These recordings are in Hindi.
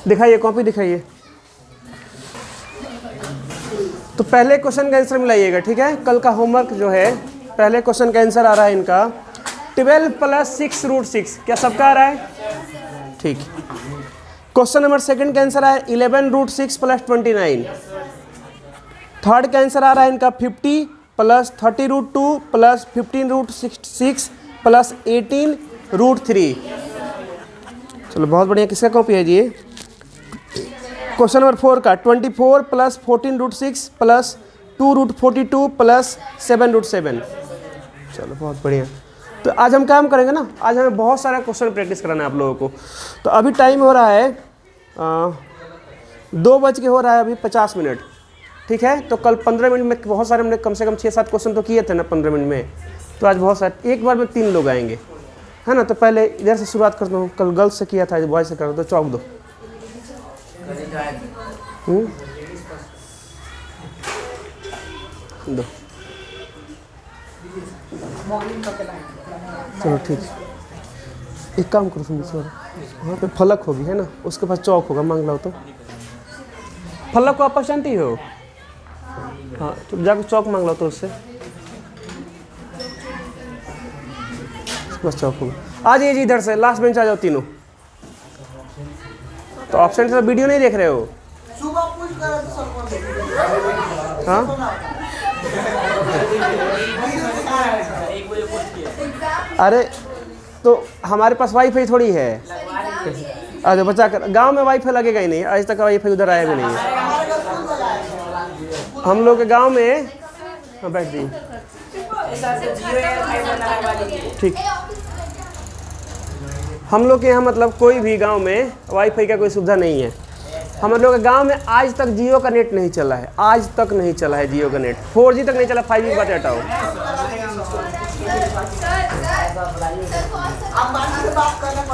दिखाइए, कॉपी दिखाइए। तो पहले क्वेश्चन का आंसर मिलाइएगा, ठीक है। कल का होमवर्क जो है, पहले क्वेश्चन का आंसर आ रहा है इनका 12 + 6√6। क्या सबका आ रहा है? ठीक। क्वेश्चन नंबर सेकंड का आंसर है 11√6 + 29। थर्ड का आंसर आ रहा है इनका 50 + 30√2 + 15√6 + 18√3। चलो बहुत बढ़िया। किसका कॉपी है जी ये? क्वेश्चन नंबर 4 का 24 + 14√6 + 2√42 + 7√7। चलो बहुत बढ़िया। तो आज हम काम करेंगे ना, आज हमें बहुत सारा क्वेश्चन प्रैक्टिस कराना है आप लोगों को। तो अभी टाइम हो रहा है 2 बज के हो रहा है अभी 50 मिनट, ठीक है। तो कल 15 मिनट में बहुत सारे हमने कम से कम 6-7 क्वेश्चन तो किए थे ना 15 मिनट में। तो आज बहुत सारे, एक बार में 3 लोग आएंगे, है ना। तो पहले इधर से शुरुआत करता हूँ। कल गर्ल्स से किया था, आज बॉयज से कर दो। चौक दो। दो। चलो ठीक। एक काम करो सुन, वहाँ पे फलक होगी, है ना, उसके पास चौक होगा, मांग लो। तो फलक को आप पहचानती हो? हाँ, तो जाकर चौक मांग लो तो उससे, बस चौक होगा। आ जाइए जी इधर से, लास्ट बेंच आ जाओ तीनों। तो ऑप्शन से वीडियो नहीं देख रहे हो? हाँ, अरे तो हमारे पास वाईफाई थोड़ी है। अरे बचा कर, गांव में वाईफाई लगेगा ही नहीं, आज तक वाईफाई उधर आया भी नहीं है हम लोग के गांव में। हाँ बैठ जाइए, ठीक। हम लोग के यहाँ मतलब कोई भी गांव में वाईफाई का कोई सुविधा नहीं है। हम लोग के गांव में आज तक जियो का नेट नहीं चला है, आज तक नहीं चला है जियो का नेट। 4G तक नहीं चला, 5G की बात हटाओ।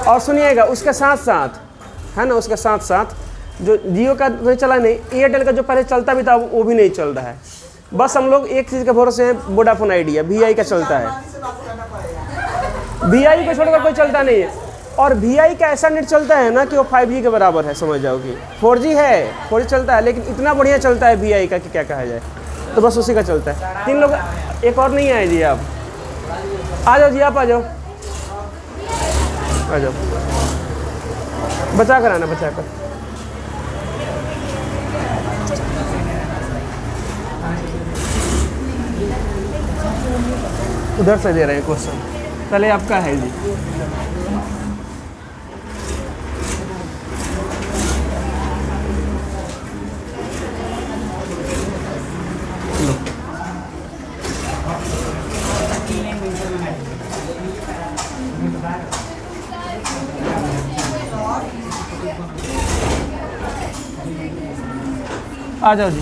और सुनिएगा, उसके साथ साथ, है ना, उसके साथ साथ जो जियो का नहीं चला नहीं, एयरटेल का जो पहले चलता भी था वो भी नहीं चल रहा है। बस हम लोग एक चीज़ के भरोसे हैं, वोडाफोन आइडिया, VI का चलता है। VI को छोड़कर कोई चलता नहीं है। और VI का ऐसा नेट चलता है ना कि वो 5G के बराबर है, समझ जाओ कि 4G है, 4G चलता है, लेकिन इतना बढ़िया चलता है VI का कि क्या कहा जाए। तो बस उसी का चलता है। 3 लोग, एक और नहीं आए जी। आप आ जाओ जी, आप आ जाओ, आ जाओ। बचा कर आना, बचा कर। उधर से दे रहे हैं क्वेश्चन, पहले आपका है जी। आ जाओ जी,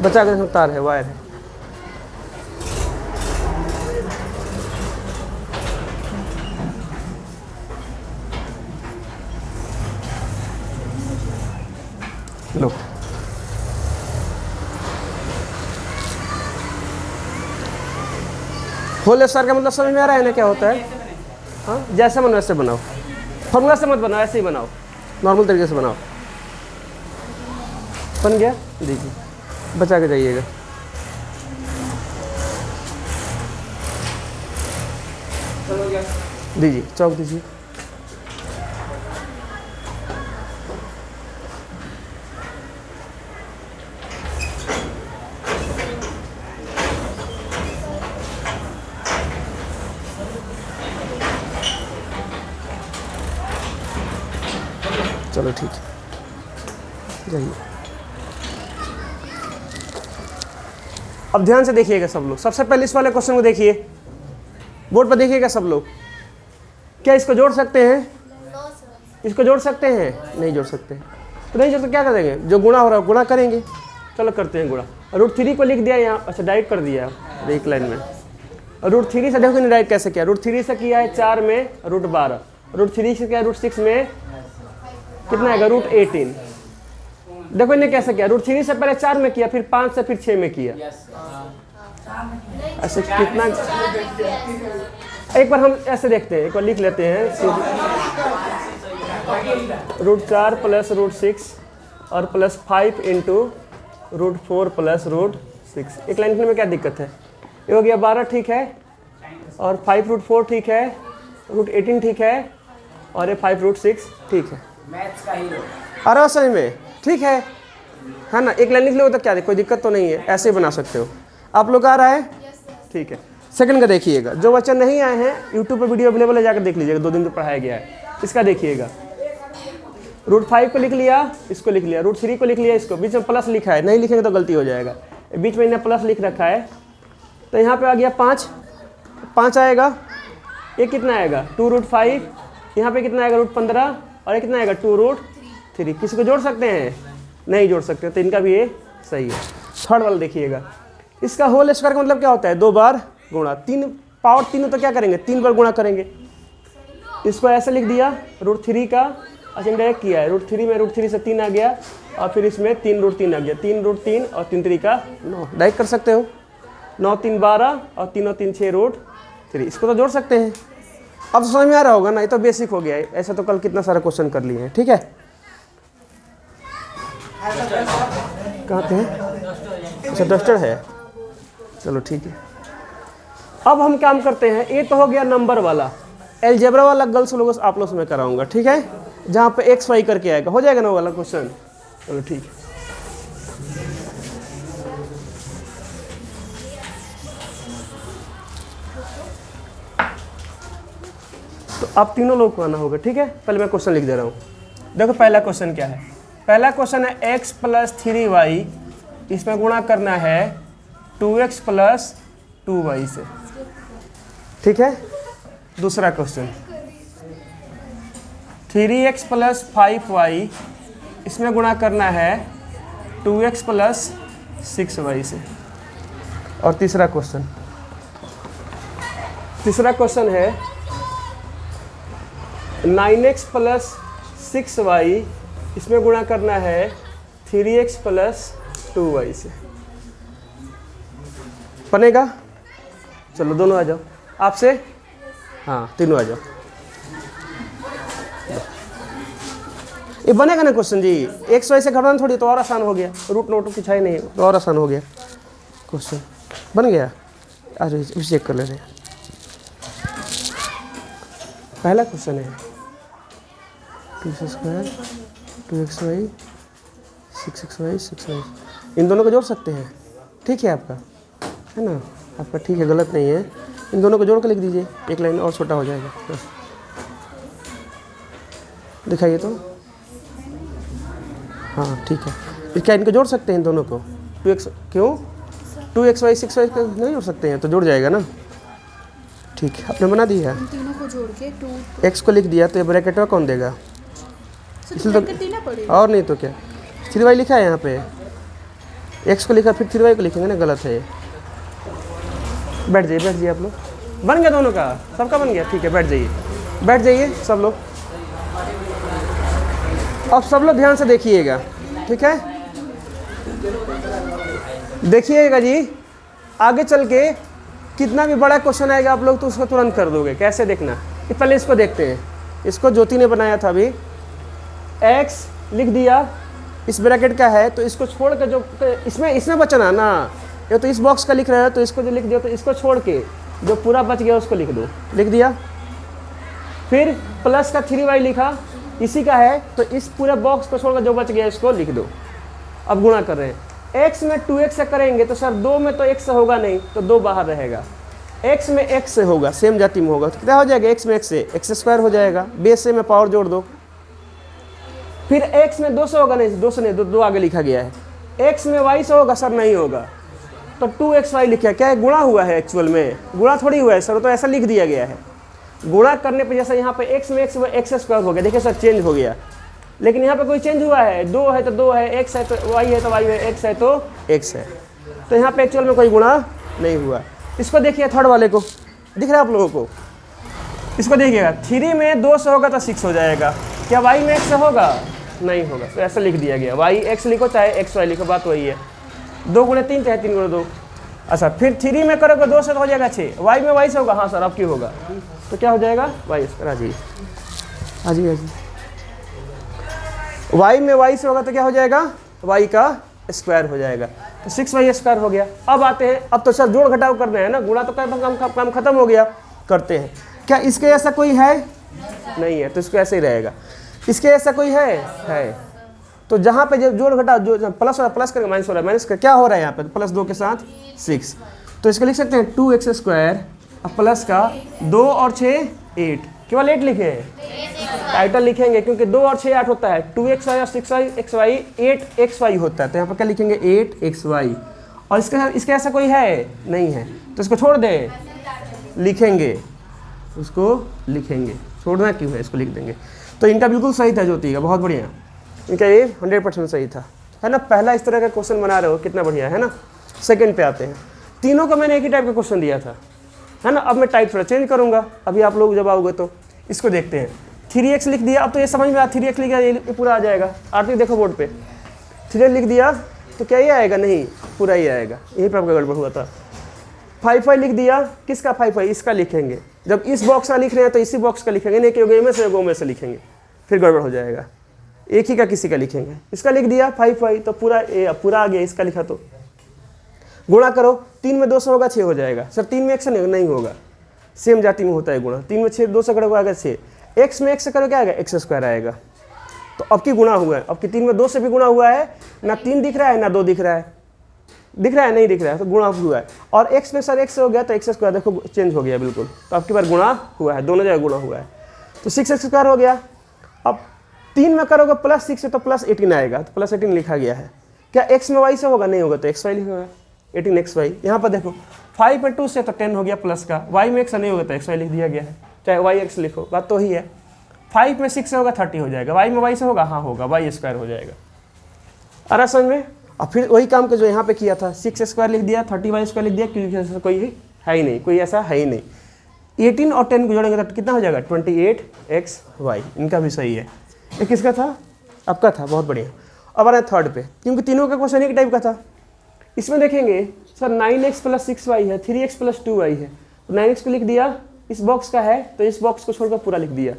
बचा कर तार है, वायर है। लो, होल स्टार का मतलब समझ में आ रहा है ना क्या होता है? हाँ, जैसे मन वैसे बनाओ, फॉर्मूला से मत बनाओ, ऐसे ही बनाओ, नॉर्मल तरीके से बनाओ। बन गया, देखिए, बचा के जाइएगा। दीजिए, चौक दीजिए। चलो ठीक है, जाइए। अब ध्यान से देखिएगा सब लोग। सबसे पहले इस वाले क्वेश्चन को देखिए, बोर्ड पर देखिएगा सब लोग। क्या इसको जोड़ सकते हैं? इसको जोड़ सकते हैं? नहीं जोड़ सकते। तो नहीं जोड़ सकते, क्या करेंगे? जो गुणा हो रहा है गुणा करेंगे। चलो करते हैं गुणा। √3 को लिख दिया यहाँ, अच्छा डायरेक्ट कर दिया एक लाइन में। √3 से देखो डायरेक्ट कैसे किया। √3 से किया है 4 में √12, √3 से किया √6 में कितना आएगा? √18। देखो इन्हें कैसे किया, √3 से पहले 4 में किया, फिर 5 से फिर 6 में किया। ऐसे कितना एक बार हम ऐसे देखते हैं, एक बार लिख लेते हैं। √4 प्लस √6 और प्लस 5 इंटू √4 प्लस √6। एक लाइन लिखने में क्या दिक्कत है? ये हो गया 12 ठीक है, और 5 √4 ठीक है, √18 ठीक है, और ये 5 √6 ठीक है। अरे सही में ठीक है ना? एक लाइन लिख लो तो क्या, कोई दिक्कत तो नहीं है, ऐसे ही बना सकते हो। आप लोग आ रहा है? ठीक है। सेकंड का देखिएगा, जो बच्चे नहीं आए हैं यूट्यूब पे वीडियो अवेलेबल है, जाकर देख लीजिएगा, 2 दिन जो पढ़ाया गया है। इसका देखिएगा, √5 को लिख लिया, इसको लिख लिया, √3 को लिख लिया, इसको बीच में प्लस लिखा है, नहीं लिखेंगे तो गलती हो जाएगा। बीच में इन्हें प्लस लिख रखा है, तो यहाँ पे आ गया 5 आएगा। ये कितना आएगा? 2√5। यहाँ पे कितना आएगा? √15। और ये कितना आएगा? 2√3। किसी को जोड़ सकते हैं? नहीं जोड़ सकते, तो इनका भी ये सही है। थर्ड वाला देखिएगा, इसका होल स्क्वायर का मतलब क्या होता है? 2 बार गुणा। 3 पावर 3 तो क्या करेंगे? 3 बार गुणा करेंगे। इसको ऐसे लिख दिया, √3 का अच्छा डायरेक्ट किया है, √3 में √3 से 3 आ गया, और फिर इसमें 3√3 आ गया। 3√3 और 3 3 का 9, डायरेक्ट कर सकते हो। 9 3 12 और 3 और 3 6 √3। इसको तो जोड़ सकते हैं। अब समझ में आ रहा होगा ना? ये तो बेसिक हो गया है, ऐसा तो कल कितना सारा क्वेश्चन कर लिए हैं। ठीक है, कहाँ पे है? अच्छा डस्टर है, चलो ठीक है। अब हम काम करते हैं, ये तो हो गया नंबर वाला। एलजेब्रा वाला गर्ल्स लोगों आप लोग से मैं कराऊंगा, ठीक है, जहाँ पे एक्स वाई करके आएगा, हो जाएगा ना वाला क्वेश्चन। चलो ठीक है। तो आप तीनों लोग को आना होगा, ठीक है। पहले मैं क्वेश्चन लिख दे रहा हूँ। देखो पहला क्वेश्चन क्या है? पहला क्वेश्चन है x + 3y, इसमें गुणा करना है 2x + 2y से, ठीक है। दूसरा क्वेश्चन 3x + 5y, इसमें गुणा करना है 2x + 6y से। और तीसरा क्वेश्चन है 9x + 6y, इसमें गुणा करना है 3x + 2y से। बनेगा? चलो दोनों आ जाओ, आपसे हाँ तीनों आ जाओ। ये बनेगा ना क्वेश्चन जी? एक्स वाई से घटाना थोड़ी, तो और आसान हो गया। रूट नोट कुछ है नहीं, तो और आसान हो गया क्वेश्चन, बन गया। अरे चेक कर ले रहे हैं। पहला क्वेश्चन है 2x², 2xy, 6xy, 6y, इन दोनों को जोड़ सकते हैं, ठीक है आपका, है ना? आपका ठीक है, गलत नहीं है। इन दोनों को जोड़ के लिख दीजिए, एक लाइन और छोटा हो जाएगा बस। दिखाइए तो, हाँ ठीक है। क्या इनको जोड़ सकते हैं इन दोनों को? 2x क्यों? 2xy 6y को नहीं जोड़ सकते हैं, तो जुड़ जाएगा ना। ठीक है, आपने बना दिया। तीनों को जोड़ के 2 x को लिख दिया, तो ये ब्रैकेट में कौन देगा? इसलिए तो, और नहीं तो क्या, 3y लिखा है यहाँ पे, x को लिखा फिर 3y को लिखेंगे ना, गलत है ये। बैठ जाइए आप लोग। बन गया दोनों का, सबका बन गया, ठीक है। बैठ जाइए सब लोग। अब सब लोग ध्यान से देखिएगा, ठीक है। देखिएगा जी, आगे चल के कितना भी बड़ा क्वेश्चन आएगा आप लोग तो उसको तुरंत कर दोगे। कैसे देखना, ये पहले इसको देखते हैं। इसको ज्योति ने बनाया था अभी। x लिख दिया, इस ब्रैकेट का है, तो इसको छोड़ के जो इसमें बचना ना, ये तो इस बॉक्स का लिख रहे हो, तो इसको जो लिख दिया, तो इसको छोड़ के जो पूरा बच गया उसको लिख दो। लिख दिया। फिर प्लस का 3y लिखा, इसी का है, तो इस पूरे बॉक्स को छोड़कर जो बच गया इसको लिख दो। अब गुणा कर रहे हैं, x में 2x से करेंगे तो सर 2 में तो x से होगा नहीं, तो 2 बाहर रहेगा। x में x से होगा, सेम जाति में होगा, तो क्या हो जाएगा? x में x से x² हो जाएगा। बेस से में पावर जोड़ दो। फिर x में 2 से होगा नहीं, 2 से नहीं, 2 आगे लिखा गया है। x में y से होगा सर, नहीं होगा, तो 2xy लिखा। क्या है? गुणा हुआ है, एक्चुअल में गुणा थोड़ी हुआ है सर, तो ऐसा लिख दिया गया है। गुणा करने पे जैसा यहाँ पे x में x x² हो गया, देखिए सर चेंज हो गया, लेकिन यहाँ पे कोई चेंज हुआ है? 2 है तो 2 है, x है तो y है तो y है, x है तो x है, तो यहाँ पे एक्चुअल में कोई गुणा नहीं हुआ। इसको देखिए, थर्ड वाले को दिख रहा है आप लोगों को? इसको देखिएगा, 3 में 2 से होगा तो 6 हो जाएगा। क्या y में x से होगा? नहीं होगा, तो ऐसा लिख दिया गया। y x लिखो चाहे xy लिखो, बात वही है। 2 × 3 चाहे 3 × 2, अच्छा फिर 3 में करोगे 2 से तो हो जाएगा 6, वाई में वाई से होगा, हाँ सर अब क्यों होगा, तो क्या हो जाएगा वाई स्क्वायर। हाँ जी हाँ जी हाँ जी, वाई में वाई से होगा तो क्या हो जाएगा वाई का स्क्वायर हो जाएगा, तो 6y स्क्वायर हो गया। अब आते हैं, अब तो सर जोड़ घटाव कर रहे हैं ना, गुणा तो काम खत्म हो गया, करते हैं। क्या इसके ऐसा कोई है नहीं है, तो इसको ऐसे ही रहेगा। इसके ऐसा कोई है तो जहाँ पे जो जोड़ घटाव जो प्लस हो प्लस करके माइनस हो रहा है, माइनस का क्या हो रहा है यहाँ पे प्लस 2 के साथ 6, तो इसको लिख सकते हैं 2x स्क्वायर प्लस का 2 और 6 8, केवल 8 लिखे हैं, टाइटल लिखेंगे क्योंकि 2 और 6 8 होता है, 2xy और 6xy 8xy होता है, तो यहाँ पर क्या लिखेंगे 8xy। और इसका ऐसा कोई है नहीं है, तो इसको छोड़ दें, लिखेंगे उसको लिखेंगे, छोड़ना क्यों है, इसको लिख देंगे। तो इनका बिल्कुल सही था ज्योति का, बहुत बढ़िया, इनका ये 100% सही था, है ना। पहला इस तरह का क्वेश्चन बना रहे हो, कितना बढ़िया है ना। सेकंड पे आते हैं, तीनों का मैंने एक ही टाइप का क्वेश्चन दिया था, है ना। अब मैं टाइप थोड़ा चेंज करूंगा, अभी आप लोग जब आओगे तो इसको देखते हैं। 3x लिख दिया, अब तो ये समझ में आया, 3x लिख दिया ये पूरा आ जाएगा। आरती देखो बोर्ड पे 3 लिख दिया तो क्या ये आएगा, नहीं पूरा ही आएगा, यहीं पर आपका गड़बड़ हुआ था। 5 लिख दिया, किसका 5 इसका लिखेंगे, जब इस बॉक्स का लिख रहे हैं तो इसी बॉक्स का लिखेंगे, नहीं कि में से गो में से लिखेंगे, फिर गड़बड़ हो जाएगा। एक ही का किसी का लिखेंगे, इसका लिख दिया 5 तो पूरा आ गया, इसका लिखा तो गुणा करो, 3 में 2 से होगा 6 हो जाएगा। सर 3 में 1 से नहीं होगा, सेम जाति में होता है गुणा, 3 में 6 2 से करोगे आएगा 6, x में 1 से करोगे क्या आएगा x स्क्वायर आएगा। तो अब की गुणा हुआ है, अब की 3 में 2 से भी गुणा हुआ है, ना 3 दिख रहा है ना 2 दिख रहा है, नहीं दिख रहा है, तो गुणा हुआ है। और x में सर x से हो गया तो x स्क्वायर देखो चेंज हो गया बिल्कुल, तो आपकी बार गुणा हुआ है, दोनों जगह गुणा हुआ है, तो 6x स्क्वायर हो गया। अब 3 में करोगे प्लस 6 से तो प्लस 18 आएगा, तो प्लस 18 लिखा गया है। क्या x में y से होगा, नहीं होगा, तो xy लिखा 18xy। यहाँ पर देखो 5 में 2 से तो 10 हो गया प्लस का, y में x से नहीं होगा तो xy लिख दिया गया है, चाहे yx लिखो, बात तो ही है। 5 में 6 से होगा 30 हो जाएगा, y में y से होगा, हाँ होगा, y स्क्वायर हो जाएगा। आ रहा समझ में। और फिर वही काम जो यहाँ पे किया था, 6 स्क्वायर लिख दिया, 30y स्क्वायर लिख दिया, क्योंकि ऐसा कोई है ही नहीं, कोई ऐसा है ही नहीं। 18 और 10 को जोड़ेंगे तो कितना हो जाएगा 28xy, इनका भी सही है। ये किसका था, आपका था, बहुत बढ़िया। अब आ रहा है थर्ड पे, क्योंकि तीनों का क्वेश्चन एक टाइप का था। इसमें देखेंगे सर 9x + 6y है, 3x + 2y है, तो 9x को लिख दिया, इस बॉक्स का है तो इस बॉक्स को छोड़कर पूरा लिख दिया।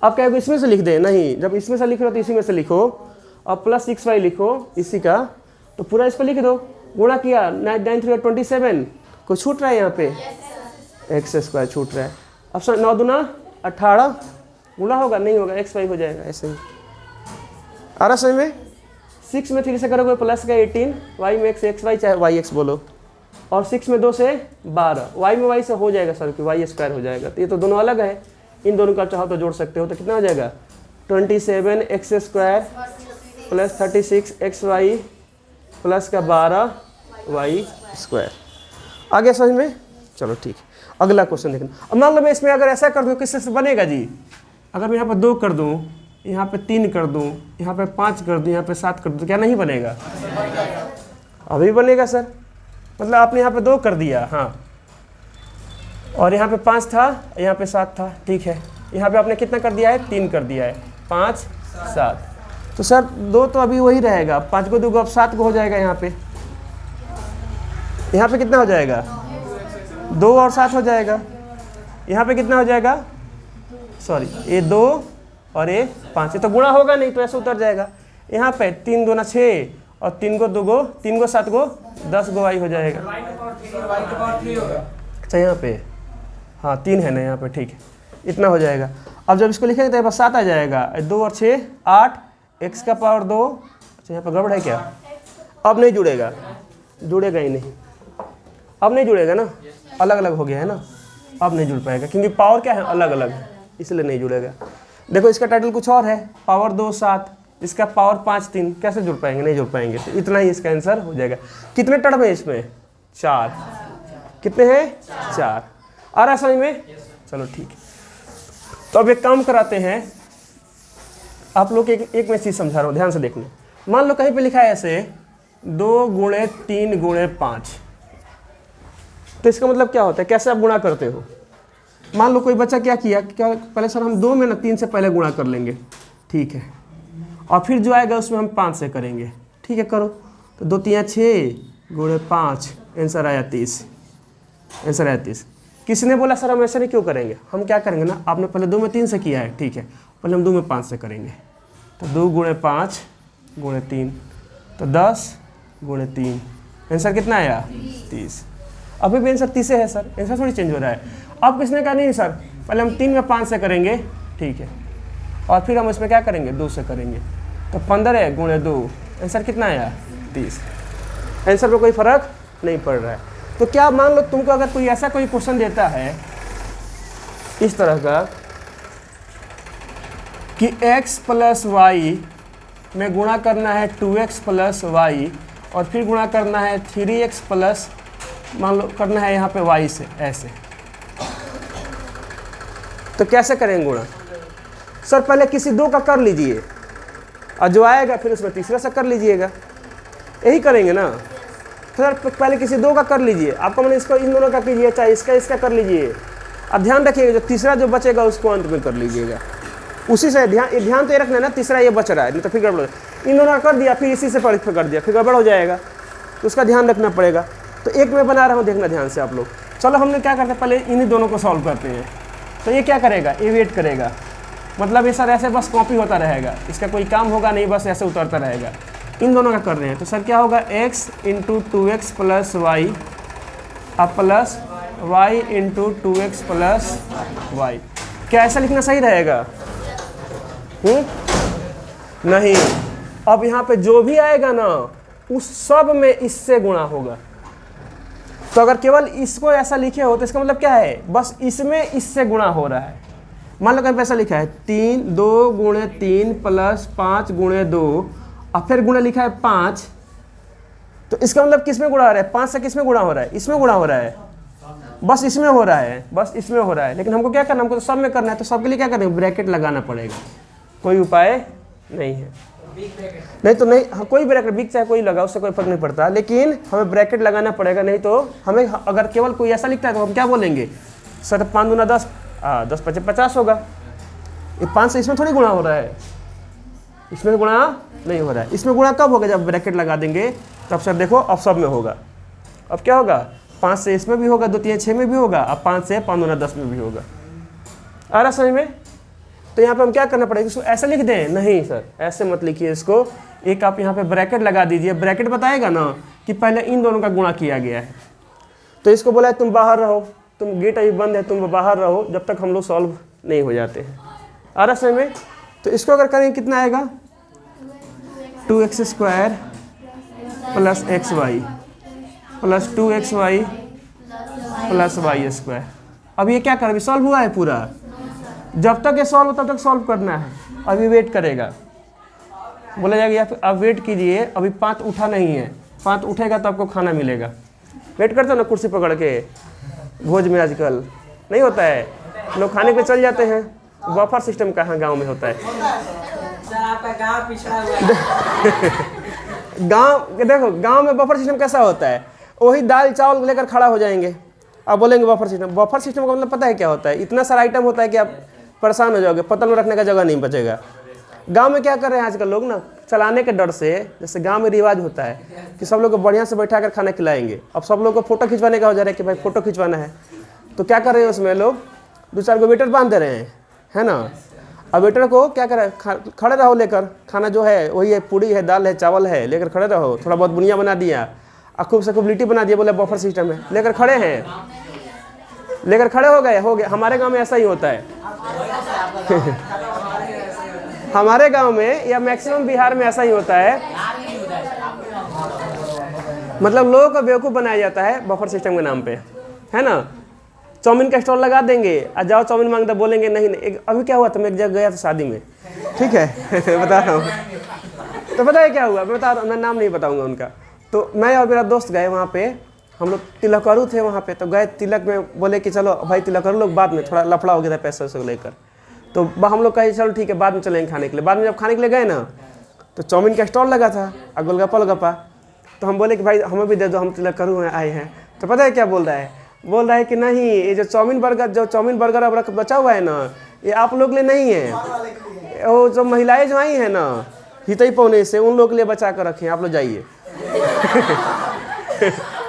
आप क्या इसमें से लिख दें, नहीं, जब इसमें से लिख रहे हो तो इसी में से लिखो, और प्लस 6y लिखो इसी का, तो पूरा इस पर लिख दो। गुणा किया 9 3 27, कोई छूट रहा है यहाँ पे, x स्क्वायर छूट रहा है। ऑप्शन 9 दूना 18, गुणा होगा, नहीं होगा, xy हो जाएगा ऐसे ही। आ रहा समझ में। 6 में 3 से करोगे प्लस का 18, y में x xy चाहे yx बोलो, और 6 में 2 से 12, y में y से हो जाएगा सर, कि y स्क्वायर हो जाएगा। तो ये तो दोनों अलग है, इन दोनों का चाहो तो जोड़ सकते हो, तो कितना हो जाएगा 27x square plus 36xy plus का 12y स्क्वायर। आगे समझ में, चलो ठीक। अगला क्वेश्चन देखना। अब मान लो मैं इसमें अगर ऐसा कर दूँ, किससे से बनेगा जी, अगर मैं यहाँ पर 2 कर दूँ, यहाँ पे 3 कर दूँ, यहाँ पे 5 कर दूँ, यहाँ पे 7 कर दूँ, तो क्या नहीं बनेगा, अभी बनेगा सर। मतलब आपने यहाँ पे 2 कर दिया, हाँ, और यहाँ पे 5 था, यहाँ पे 7 था, ठीक है। यहाँ पे आपने कितना कर दिया है, 3 कर दिया है, 5 7, तो सर 2 तो अभी वही रहेगा, 5 को 2 अब 7 को हो जाएगा। यहाँ पे कितना हो जाएगा, 2 और 7 हो जाएगा। यहाँ पे कितना हो जाएगा, सॉरी, ये 2 और ये 5, ये तो गुणा होगा नहीं, तो ऐसे उतर जाएगा। यहाँ पे 3 दूना 6 और 3 को 2 गो, 3 को 7 को 10 गो y हो जाएगा। अच्छा यहाँ पे हाँ 3 है ना यहाँ पे, ठीक है, इतना हो जाएगा। अब जब इसको लिखेंगे तो यहाँ पर 7 आ जाएगा, 2 और 6 8, x का पावर 2। अच्छा यहाँ पर गड़बड़ है क्या, अब नहीं जुड़ेगा, जुड़ेगा ही नहीं, अब नहीं जुड़ेगा ना, अलग अलग हो गया है ना, अब नहीं जुड़ पाएगा, क्योंकि पावर क्या है, अलग अलग है, इसलिए नहीं जुड़ेगा। देखो इसका टाइटल कुछ और है, पावर 2 7, इसका पावर 5 3, कैसे जुड़ पाएंगे, नहीं जुड़ पाएंगे, तो इतना ही इसका आंसर हो जाएगा। कितने टर्म है इसमें, 4, कितने हैं 4। आ रहा समझ में, चलो ठीक है। तो अब एक काम कराते हैं, आप लोग एक मैं चीज़ समझा रहा हूँ, ध्यान से देखना। मान लो कहीं पे लिखा है ऐसे 2 × 3 × 5, तो इसका मतलब क्या होता है, कैसे आप गुणा करते हो। मान लो कोई बच्चा क्या किया, क्या पहले सर हम 2 में ना 3 से पहले गुणा कर लेंगे, ठीक है, और फिर जो आएगा उसमें हम 5 से करेंगे, ठीक है, करो। तो 2 3 6 × 5 आंसर आया 30, आंसर आया 30। किसी ने बोला सर हम ऐसे नहीं क्यों करेंगे, हम क्या करेंगे ना, आपने पहले 2 में 3 से किया है, ठीक है, पहले हम 2 में 5 से करेंगे। तो 2 गुणे 5 गुणे 3, तो 10 गुणे 3, आंसर कितना आया 30। अभी भी आंसर 30 है सर, आंसर थोड़ी चेंज हो रहा है। अब किसने कहा नहीं सर पहले हम 3 में 5 से करेंगे, ठीक है, और फिर हम इसमें क्या करेंगे 2 से करेंगे। तो 15 गुणे 2, आंसर कितना आया 30। आंसर पे कोई फर्क नहीं पड़ रहा है। तो क्या मान लो तुमको अगर कोई ऐसा कोई क्वेश्चन देता है इस तरह का कि x प्लस वाई में गुणा करना है 2x प्लस वाई और फिर गुणा करना है 3x प्लस मान लो करना है यहाँ पे y से, ऐसे, तो कैसे करेंगे गुणा? सर पहले किसी 2 का कर लीजिए और जो आएगा फिर उसमें तीसरा से कर लीजिएगा, यही करेंगे ना। सर पहले किसी 2 का कर लीजिए, आपको मैंने इसको इन दोनों का कीजिए, चाहे इसका कर लीजिए। अब ध्यान रखिएगा जो तीसरा जो बचेगा उसको अंत में कर लीजिएगा, उसी से ध्यान तो ये रखना है ना, तीसरा ये बच रहा है, नहीं तो फिर गड़बड़। इन दोनों का कर दिया फिर इसी से कर दिया फिर गड़बड़ हो जाएगा, तो उसका ध्यान रखना पड़ेगा। तो एक मैं बना रहा हूँ, देखना ध्यान से आप लोग। चलो हमने क्या करते हैं पहले इन्हीं दोनों को सॉल्व करते हैं। तो ये क्या करेगा, ये वेट करेगा, मतलब ये सर ऐसे बस कॉपी होता रहेगा, इसका कोई काम होगा नहीं, बस ऐसे उतरता रहेगा। इन दोनों का कर रहे हैं तो सर क्या होगा x into 2x plus y अब plus y into 2x plus y. क्या ऐसा लिखना सही रहेगा? नहीं, अब यहाँ पे जो भी आएगा ना उस सब में इससे गुणा होगा। तो अगर केवल इसको ऐसा लिखे हो तो इसका मतलब क्या है, बस इसमें इससे गुणा हो रहा है। मान लो कहीं पे ऐसा लिखा है 2 गुणे 3 प्लस 5 गुणे 2 और फिर गुणा लिखा है 5, तो इसका मतलब किस में गुणा हो रहा है, 5 से किस में गुणा हो रहा है, इसमें गुणा हो रहा है, बस इसमें हो रहा है, बस इसमें हो रहा है। लेकिन हमको क्या करना, हमको तो सब में करना है, तो सब के लिए क्या करेंगे, ब्रैकेट लगाना पड़ेगा, कोई उपाय नहीं है। नहीं तो नहीं, हाँ कोई ब्रैकेट बिग चाहे कोई लगा, उससे कोई फर्क नहीं पड़ता, लेकिन हमें ब्रैकेट लगाना पड़ेगा। नहीं तो हमें अगर केवल कोई ऐसा लिखता है तो हम क्या बोलेंगे, सर 5 दूना 10, 10 पचे 50 होगा। ये 5 से इसमें थोड़ी गुणा हो रहा है, इसमें गुणा नहीं हो रहा है। इसमें गुणा कब होगा, जब ब्रैकेट लगा देंगे तब सर देखो अब सब में होगा। अब क्या होगा, 5 से इसमें भी होगा, 2 3 6 में भी होगा, अब 5 से 5 दूना 10 में भी होगा। आ रहा समझ में? तो यहाँ पे हम क्या करना पड़ेगा, इसको ऐसे लिख दें? नहीं सर ऐसे मत लिखिए इसको, एक आप यहाँ पे ब्रैकेट लगा दीजिए। ब्रैकेट बताएगा ना कि पहले इन दोनों का गुणा किया गया है। तो इसको बोला है तुम बाहर रहो, तुम गेट अभी बंद है, तुम बाहर रहो जब तक हम लोग सॉल्व नहीं हो जाते हैं। आ रहा समझ में? तो इसको अगर करेंगे कितना आएगा, 2x² plus xy plus 2xy plus y²। अब ये क्या कर, अभी सॉल्व हुआ है पूरा, जब तक ये सॉल्व हो तब तक सॉल्व करना है। अभी वेट करेगा, बोला जाएगा या फिर अब वेट कीजिए, अभी 5 उठा नहीं है, 5 उठेगा तो आपको खाना मिलेगा। वेट करते हो ना कुर्सी पकड़ के, भोज में आजकल नहीं होता है, लोग खाने पे चल जाते हैं। बफर सिस्टम कहाँ गांव में होता है? आपका गांव पिछड़ा हुआ गांव देखो, गांव में बफर सिस्टम कैसा होता है, वही दाल चावल लेकर खड़ा हो जाएंगे, अब बोलेंगे बफर सिस्टम। बफर सिस्टम का मतलब पता है क्या होता है, इतना सारा आइटम होता है कि आप परेशान हो जाओगे, पतल में रखने का जगह नहीं बचेगा। गांव में क्या कर रहे हैं आजकल लोग ना, चलाने के डर से, जैसे गांव में रिवाज होता है कि सब लोग को बढ़िया से बैठा कर खाना खिलाएंगे। अब सब लोग को फोटो खिंचवाने का हो जा रहा है कि भाई फोटो खिंचवाना है, तो क्या कर रहे हैं उसमें लोग 2-4 को वेटर बांध दे रहे हैं, है ना। अब वेटर को क्या करें, खड़े रहो लेकर, खाना जो है वही है, पूड़ी है, दाल है, चावल है, लेकर खड़े रहो। थोड़ा बहुत बुनिया बना दिया और खूब से खूब लिट्टी बना दिया, बोले बफर सिस्टम है, लेकर खड़े हैं, लेकर खड़े हो गए। हमारे गांव में ऐसा ही होता है हमारे गांव में या मैक्सिमम बिहार में ऐसा ही होता है, मतलब लोगों को बेवकूफ़ बनाया जाता है बफर सिस्टम के नाम पे, है ना। चाउमीन का स्टॉल लगा देंगे और जाओ चाउमीन मांगते, बोलेंगे नहीं नहीं। अभी क्या हुआ था, मैं एक जगह गया था शादी में, ठीक है बता रहा हूँ। तो पता है क्या हुआ, मैं बता रहा हूँ, मैं नाम नहीं बताऊँगा उनका। तो मैं और मेरा दोस्त गए वहाँ पे, हम लोग तिलकरू थे वहाँ पे, तो गए तिलक में, बोले कि चलो भाई तिलकरू लोग बाद में, थोड़ा लफड़ा हो गया था पैसे से लेकर, तो हम लोग कहे चलो ठीक है बाद में चलेंगे खाने के लिए। बाद में जब खाने के लिए गए ना, तो चाउमीन का स्टॉल लगा था और गोलगप्पा, तो हम बोले कि भाई हमें भी दे दो, हम तिलकरू आए हैं। तो पता है क्या बोल रहा है कि नहीं, ये जो चाउमीन बर्गर अब बचा हुआ है ना, ये आप लोग के लिए नहीं है, वो जो महिलाएं जो आई हैं ना हितई पौने से, उन लोग के लिए बचा कर रखें, आप लोग जाइए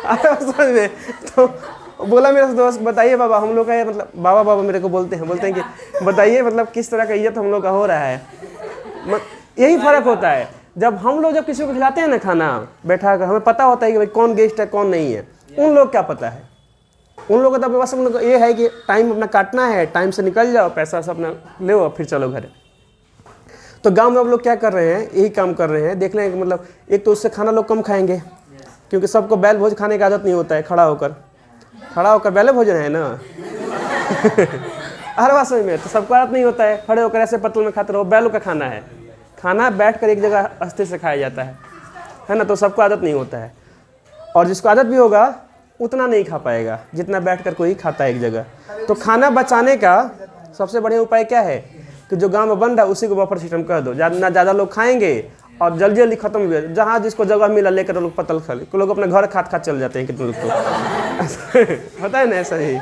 समझ में? तो बोला मेरा दोस्त, बताइए बाबा हम लोग का ये मतलब बाबा बाबा मेरे को बोलते हैं कि बताइए मतलब किस तरह का इज्जत हम लोग का हो रहा है। यही फ़र्क होता है, जब हम लोग जब किसी को खिलाते हैं ना खाना बैठा कर, हमें पता होता है कि भाई कौन गेस्ट है कौन नहीं है। उन लोग क्या पता है, उन लोगों का तो बस उन लोग ये है कि टाइम अपना काटना है, टाइम से निकल जाओ, पैसा सब अपना ले और फिर चलो घर। तो गांव में अब लोग क्या कर रहे हैं, यही काम कर रहे हैं। देख लें कि मतलब एक तो उससे खाना लोग कम खाएंगे, क्योंकि सबको बैल भोज खाने की आदत नहीं होता है, खड़ा होकर बैले भोजन है ना हर बात समझ में, तो सबको आदत नहीं होता है खड़े होकर ऐसे पतल में खाते रहो। बैलों का खाना है, खाना बैठ कर एक जगह अस्थिर से खाया जाता है ना, तो सबको आदत नहीं होता है। और जिसको आदत भी होगा उतना नहीं खा पाएगा जितना बैठ कर कोई खाता है एक जगह। तो खाना बचाने का सबसे बढ़िया उपाय क्या है कि जो गांव में बन रहा है उसी को बफर सिस्टम कर दो, ना ज़्यादा लोग खाएंगे और जल्दी जल्दी खत्म हो गया। जहाँ जिसको जगह मिला लेकर लोग पतल खा ले, लोग अपने घर खात चल जाते हैं कितने लोग तो होता है ना ऐसा ही।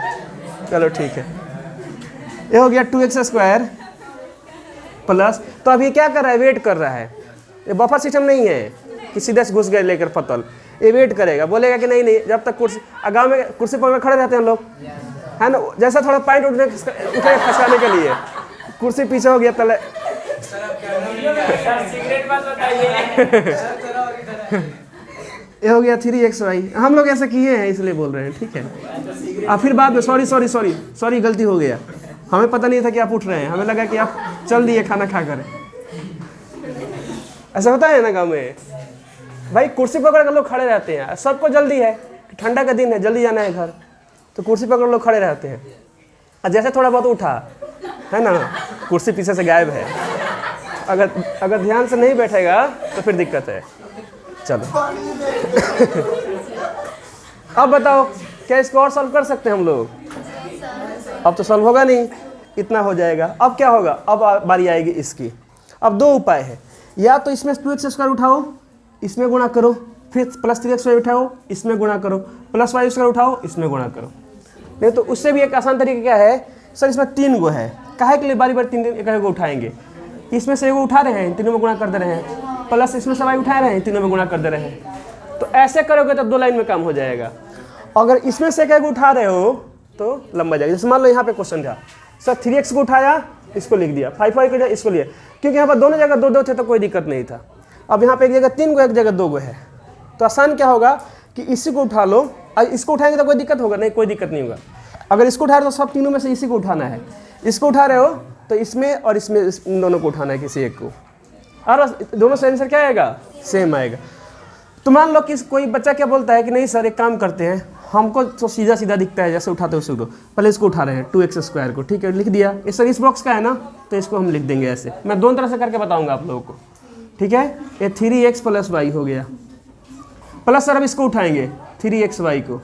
चलो ठीक है, ये हो गया 2x² प्लस। तो अब ये क्या कर रहा है, वेट कर रहा है। ये बफर सिस्टम नहीं है कि सीधे से घुस गए लेकर पतल, ये वेट करेगा, बोलेगा कि नहीं जब तक कुर्सी, गाँव में कुर्सी पर खड़े रहते हैं लोग, है ना, जैसा थोड़ा पैंट उठने खसकाने के लिए कुर्सी पीछे हो गया तले ये हो गया 3xy। हम लोग ऐसा किए हैं इसलिए बोल रहे हैं, ठीक है। फिर बाद में सॉरी गलती हो गया, हमें पता नहीं था कि आप उठ रहे हैं, हमें लगा कि आप चल दिए खाना खा कर। ऐसा होता है ना गाँव में, भाई कुर्सी पकड़ कर लोग खड़े रहते हैं, सबको जल्दी है, ठंडा का दिन है जल्दी जाना है घर, तो कुर्सी पकड़ लोग खड़े रहते हैं। और जैसे थोड़ा बहुत उठा है ना, कुर्सी पीछे से गायब है। अगर ध्यान से नहीं बैठेगा तो फिर दिक्कत है। चलो अब बताओ क्या इसको और सॉल्व कर सकते हैं हम लोग? अब तो सॉल्व होगा नहीं, इतना हो जाएगा। अब क्या होगा, अब बारी आएगी इसकी। अब दो उपाय है, या तो इसमें 2x² उठाओ, इसमें गुणा करो, फिर प्लस 3xy उठाओ, इसमें गुणा करो, प्लस y² उठाओ, इसमें गुणा करो। नहीं तो उससे भी एक आसान तरीका क्या है, सर इसमें 3 गो है, काहे के लिए बारी बारी 3 एक को उठाएंगे? इसमें से एगो उठा रहे हैं, तीनों में गुणा कर दे रहे हैं, प्लस इसमें से y उठा रहे हैं, तीनों में गुणा कर दे रहे हैं। तो ऐसे करोगे तो 2 लाइन में काम हो जाएगा। अगर इसमें से एक उठा रहे हो तो लंबा जाएगा। जैसे मान लो यहाँ पे क्वेश्चन था, सर 3x को उठाया, इसको लिख दिया, 5y को इसको लिया, क्योंकि यहाँ पर दोनों जगह 2 थे तो कोई दिक्कत नहीं था। अब यहाँ पे एक जगह 3 गो, एक जगह 2 गो है, तो आसान क्या होगा कि इसी को उठा लो, और इसको उठाएंगे तो कोई दिक्कत होगा? नहीं, कोई दिक्कत नहीं होगा। अगर इसको उठा रहे हो तो सब तीनों में से इसी को उठाना है, इसको उठा रहे हो तो इसमें और इसमें इन दोनों को उठाना है, किसी एक को, और दोनों से आंसर क्या आएगा, सेम आएगा। तो मान लो कि कोई बच्चा क्या बोलता है कि नहीं सर एक काम करते हैं, हमको तो सीधा सीधा दिखता है जैसे उठाते हो उसको, पहले इसको उठा रहे हैं 2x² को, ठीक है, लिख दिया। ये सर इस बॉक्स का है ना, तो इसको हम लिख देंगे ऐसे। मैं दोनों तरह से करके बताऊंगा आप लोगों को, ठीक है। ये 3x + y हो गया, प्लस सर अब इसको उठाएंगे 3xy को,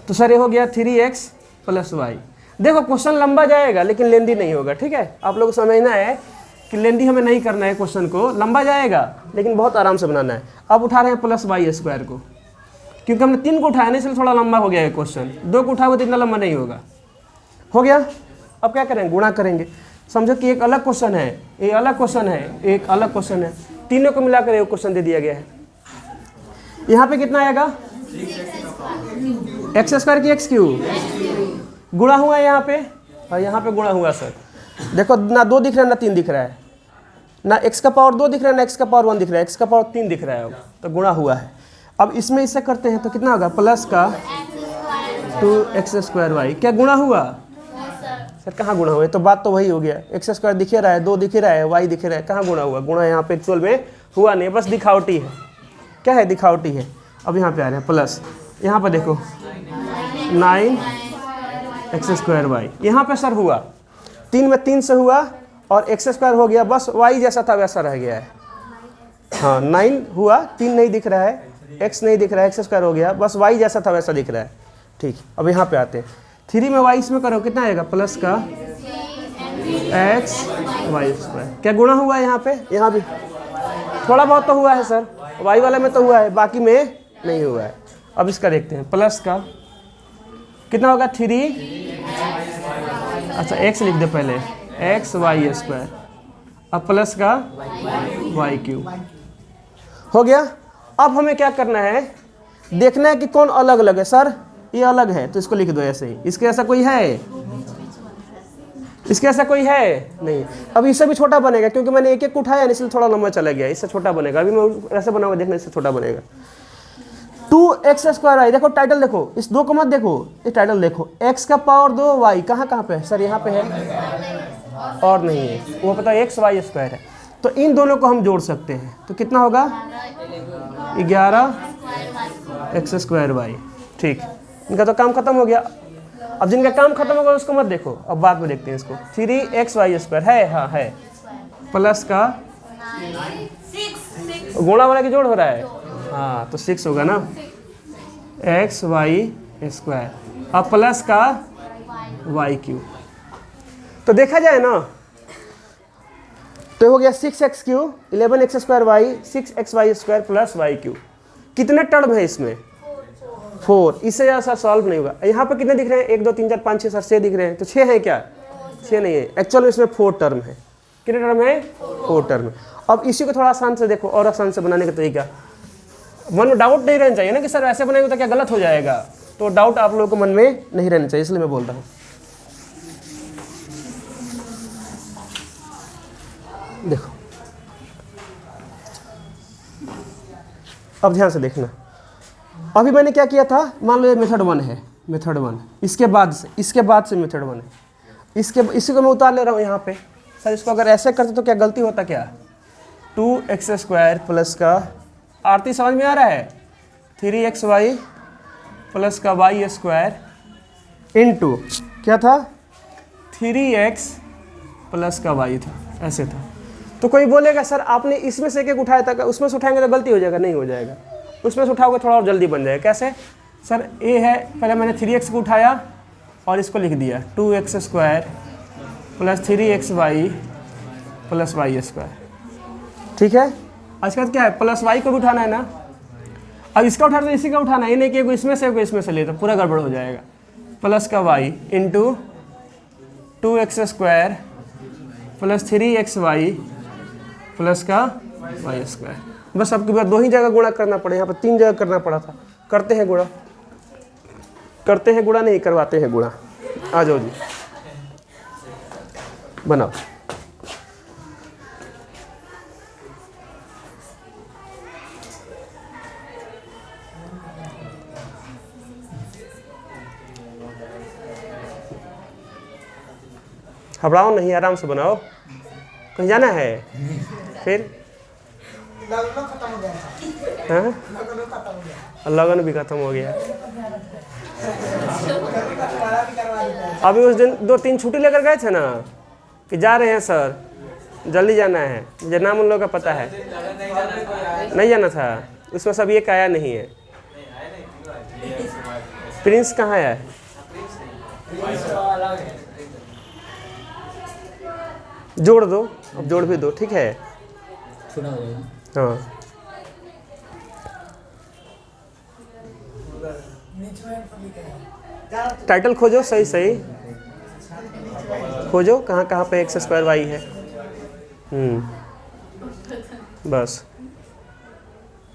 तो सर ये हो गया 3x + y। देखो क्वेश्चन लंबा जाएगा लेकिन लेंदी नहीं होगा, ठीक है। आप लोगों को समझना है कि लेंदी हमें नहीं करना है, क्वेश्चन को लंबा जाएगा लेकिन बहुत आराम से बनाना है। अब उठा रहे हैं प्लस y² को, क्योंकि हमने 3 को उठाया नहीं, इसलिए थोड़ा लंबा हो गया है क्वेश्चन। 2 को उठाओगे तो इतना लंबा नहीं होगा। हो गया। अब क्या करेंगे, गुणा करेंगे। समझो कि एक अलग क्वेश्चन है, एक अलग क्वेश्चन है, एक अलग क्वेश्चन है, तीनों को मिलाकर एक क्वेश्चन दे दिया गया है। यहाँ पे कितना आएगा, x² की x³ गुणा हुआ है यहाँ पे, और यहाँ पे गुणा हुआ। सर देखो ना 2 दिख रहा है ना 3 दिख रहा है, ना x का पावर 2 दिख रहा है ना x का पावर 1 दिख रहा है, x का पावर 3 दिख रहा है, तो गुणा हुआ है। अब इसमें इससे करते हैं तो कितना होगा, प्लस का 2x²y। क्या गुणा हुआ सर, कहाँ गुणा हुआ? तो बात तो वही हो गया, x² दिखे रहा है, 2 दिखे रहा है, y दिखे रहा है, कहाँ गुणा हुआ? गुणा यहाँ पे एक्चुअल में हुआ नहीं, बस दिखावटी है। क्या है, दिखावटी है। अब यहाँ पे आ रहे हैं प्लस, यहाँ पर देखो 9x²y, यहाँ पे सर हुआ 3 में 3 से हुआ और x² हो गया, बस y जैसा था वैसा रह गया है। हाँ 9 हुआ, 3 नहीं दिख रहा है, x नहीं दिख रहा है, x² हो गया, बस y जैसा था वैसा दिख रहा है। ठीक, अब यहाँ पे आते हैं 3 में y इसमें करो कितना आएगा, प्लस का x² क्या गुणा हुआ है यहाँ पे? यहाँ भी थोड़ा बहुत तो हुआ है सर, y वाले में तो हुआ है, बाकी में नहीं हुआ है। अब इसका देखते हैं, प्लस का कितना होगा 3, अच्छा x लिख दे पहले, xy², अब प्लस का y³ हो गया। अब हमें क्या करना है, देखना है कि कौन अलग अलग है। सर ये अलग है तो इसको लिख दो ऐसे ही। इसके ऐसा कोई है? इसके ऐसा कोई है नहीं। अब इससे भी छोटा बनेगा क्योंकि मैंने एक एक उठाया इसलिए थोड़ा लंबा चला गया। इससे छोटा बनेगा। अभी मैं ऐसे बनाऊंगा, देखना इससे छोटा बनेगा। 2x² देखो टाइटल देखो, इस 2 को मत देखो, ये टाइटल देखो। x का पावर 2 y कहाँ कहाँ पे है सर? यहाँ पे है और नहीं है, वो पता है x² है। तो इन दोनों को हम जोड़ सकते हैं तो कितना होगा? 11x²y। ठीक, इनका तो काम खत्म हो गया। अब जिनका काम खत्म होगा उसको मत देखो, अब बाद में देखते हैं इसको। 3xy² है, हाँ है, प्लस का गुणा वाला की जोड़ हो रहा है, हाँ तो 6 होगा ना, xy²। अब प्लस का y3। तो देखा जाए ना तो हो गया 6x3 11x²y 6xy² plus y3। कितने टर्म है इसमें? 4। इससे ज़्यादा सॉल्व नहीं होगा। यहाँ पर कितने दिख रहे हैं? 1 2 3 4 5 6 7 6 दिख रहे हैं, तो 6 है क्या? 6 नहीं है, एक्चुअल में इसमें 4 टर्म है। कितने टर्म है? 4 टर्म है। अब इसी को थोड़ा आसान से देखो, और आसान से बनाने का तरीका। मन में डाउट नहीं रहना चाहिए ना कि सर ऐसे बनाएंगे तो क्या गलत हो जाएगा, तो डाउट आप लोगों को मन में नहीं रहना चाहिए, इसलिए मैं बोल रहा हूँ। देखो अब ध्यान से देखना। अभी मैंने क्या किया था, मान लो ये मेथड 1 है, मेथड 1, इसके बाद से मेथड 1 है, इसी को मैं उतार ले रहा हूँ यहाँ पे। सर इसको अगर ऐसे करते तो क्या गलती होता? क्या 2x² प्लस का आरती समझ में आ रहा है 3xy प्लस का y² इंटू क्या था 3x प्लस का y था, ऐसे था। तो कोई बोलेगा सर आपने इसमें से एक उठाया था, उसमें से उठाएंगे तो गलती हो जाएगा? नहीं हो जाएगा, उसमें से उठाओगे थोड़ा और जल्दी बन जाएगा। कैसे? सर ए है, पहले मैंने 3x को उठाया और इसको लिख दिया 2x² plus 3xy plus y²। ठीक है, आज के बाद क्या है? प्लस y को भी उठाना है ना। अब इसका उठाना तो इसी का उठाना है, ये नहीं कि इसमें से ले तो पूरा गड़बड़ हो जाएगा। प्लस का y into 2x² plus 3xy plus का y²। बस आपके बाद 2 ही जगह गुणा करना पड़े, यहाँ पर 3 जगह करना पड़ा था। करते हैं गुणा, नहीं करवाते हैं गुणा। आ जाओ जी, बनाओ। घबराओ नहीं, आराम से बनाओ। कहीं जाना है? फिर लगन भी खत्म हो गया। अभी उस दिन 2-3 छुट्टी लेकर गए थे ना कि जा रहे हैं सर, जल्दी जाना है, मुझे नाम उन लोगों का पता है। नहीं जाना था, उसमें सब एक आया नहीं है। प्रिंस कहाँ है? जोड़ दो, अब जोड़ भी दो, ठीक है। हाँ टाइटल खोजो, सही खोजो, कहाँ कहाँ पे x² y है। बस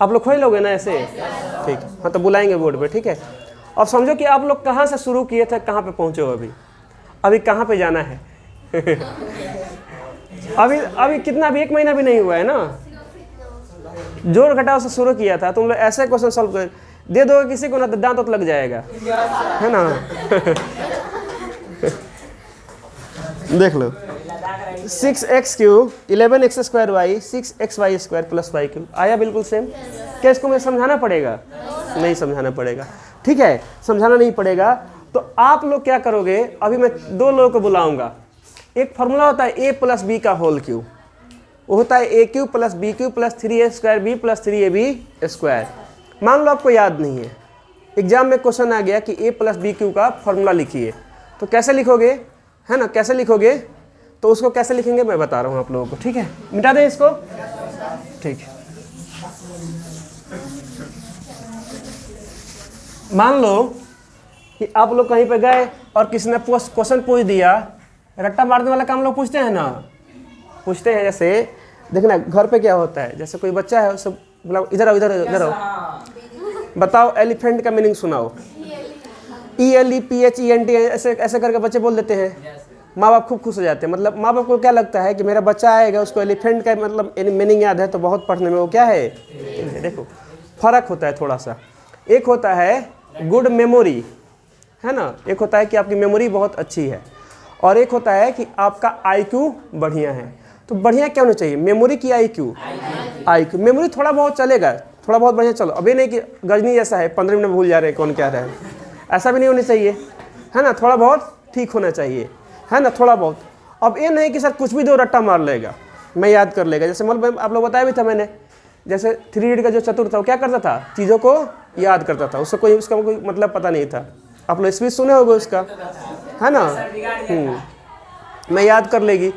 आप लोग खोज लोगे ना ऐसे, ठीक। हाँ तो बुलाएंगे बोर्ड पे, ठीक है। अब समझो कि आप लोग कहाँ से शुरू किए थे, कहाँ पे पहुँचे हो अभी कहाँ पे जाना है। अभी कितना, अभी 1 महीना भी नहीं हुआ है ना। जोड़ घटाव से शुरू किया था। तुम लोग ऐसे क्वेश्चन सॉल्व कर दे दोगे किसी को ना तो दांत लग जाएगा, है ना। देख लो 6x³ 11x² 6xy² plus y³ आया बिल्कुल सेम। क्या इसको मुझे समझाना पड़ेगा? नहीं समझाना पड़ेगा, ठीक है, समझाना नहीं पड़ेगा। तो आप लोग क्या करोगे, अभी मैं 2 लोगों को बुलाऊंगा। एक फॉर्मूला होता है a प्लस b का होल क्यूब, वो होता है a³ plus b³ plus 3a² b plus 3ab²। मान लो आपको याद नहीं है, एग्जाम में क्वेश्चन आ गया कि a प्लस b³ का फॉर्मूला लिखिए, तो कैसे लिखोगे, है ना, कैसे लिखोगे? तो उसको कैसे लिखेंगे मैं बता रहा हूँ आप लोगों को, ठीक है। मिटा दें इसको, ठीक है। मान लो कि आप लोग कहीं पे गए और किसी ने क्वेश्चन पूछ दिया, रट्टा मारने वाला काम लोग पूछते हैं ना, पूछते हैं। जैसे देखना घर पे क्या होता है, जैसे कोई बच्चा है उससे बोला इधर आओ, इधर आओ, बताओ एलिफेंट का मीनिंग सुनाओ। ELEPHENT ऐसे ऐसे करके बच्चे बोल देते हैं, माँ बाप खूब खुश हो जाते हैं। मतलब माँ बाप को क्या लगता है कि मेरा बच्चा आएगा, उसको एलिफेंट का मतलब मीनिंग याद है तो बहुत पढ़ने में वो क्या है। देखो फर्क होता है थोड़ा सा, एक होता है गुड मेमोरी, है ना, एक होता है कि आपकी मेमोरी बहुत अच्छी है, और एक होता है कि आपका IQ बढ़िया है। तो बढ़िया क्या होना चाहिए, मेमोरी की IQ। मेमोरी थोड़ा बहुत चलेगा, थोड़ा बहुत बढ़िया चलो, अभी नहीं कि गजनी जैसा है 15 मिनट भूल जा रहे हैं कौन क्या रहा है, ऐसा भी नहीं होना चाहिए, है ना, थोड़ा बहुत ठीक होना चाहिए, है ना, थोड़ा बहुत। अब ये नहीं कि सर कुछ भी दो रट्टा मार लेगा, मैं याद कर लेगा। जैसे मतलब आप लोग बताया भी था मैंने, जैसे 3 इडियट का जो चतुर था वो क्या करता था, चीज़ों को याद करता था, उसका कोई मतलब पता नहीं था। आप लोग स्पीच सुने होगे उसका, है ना, मैं याद कर लेगी,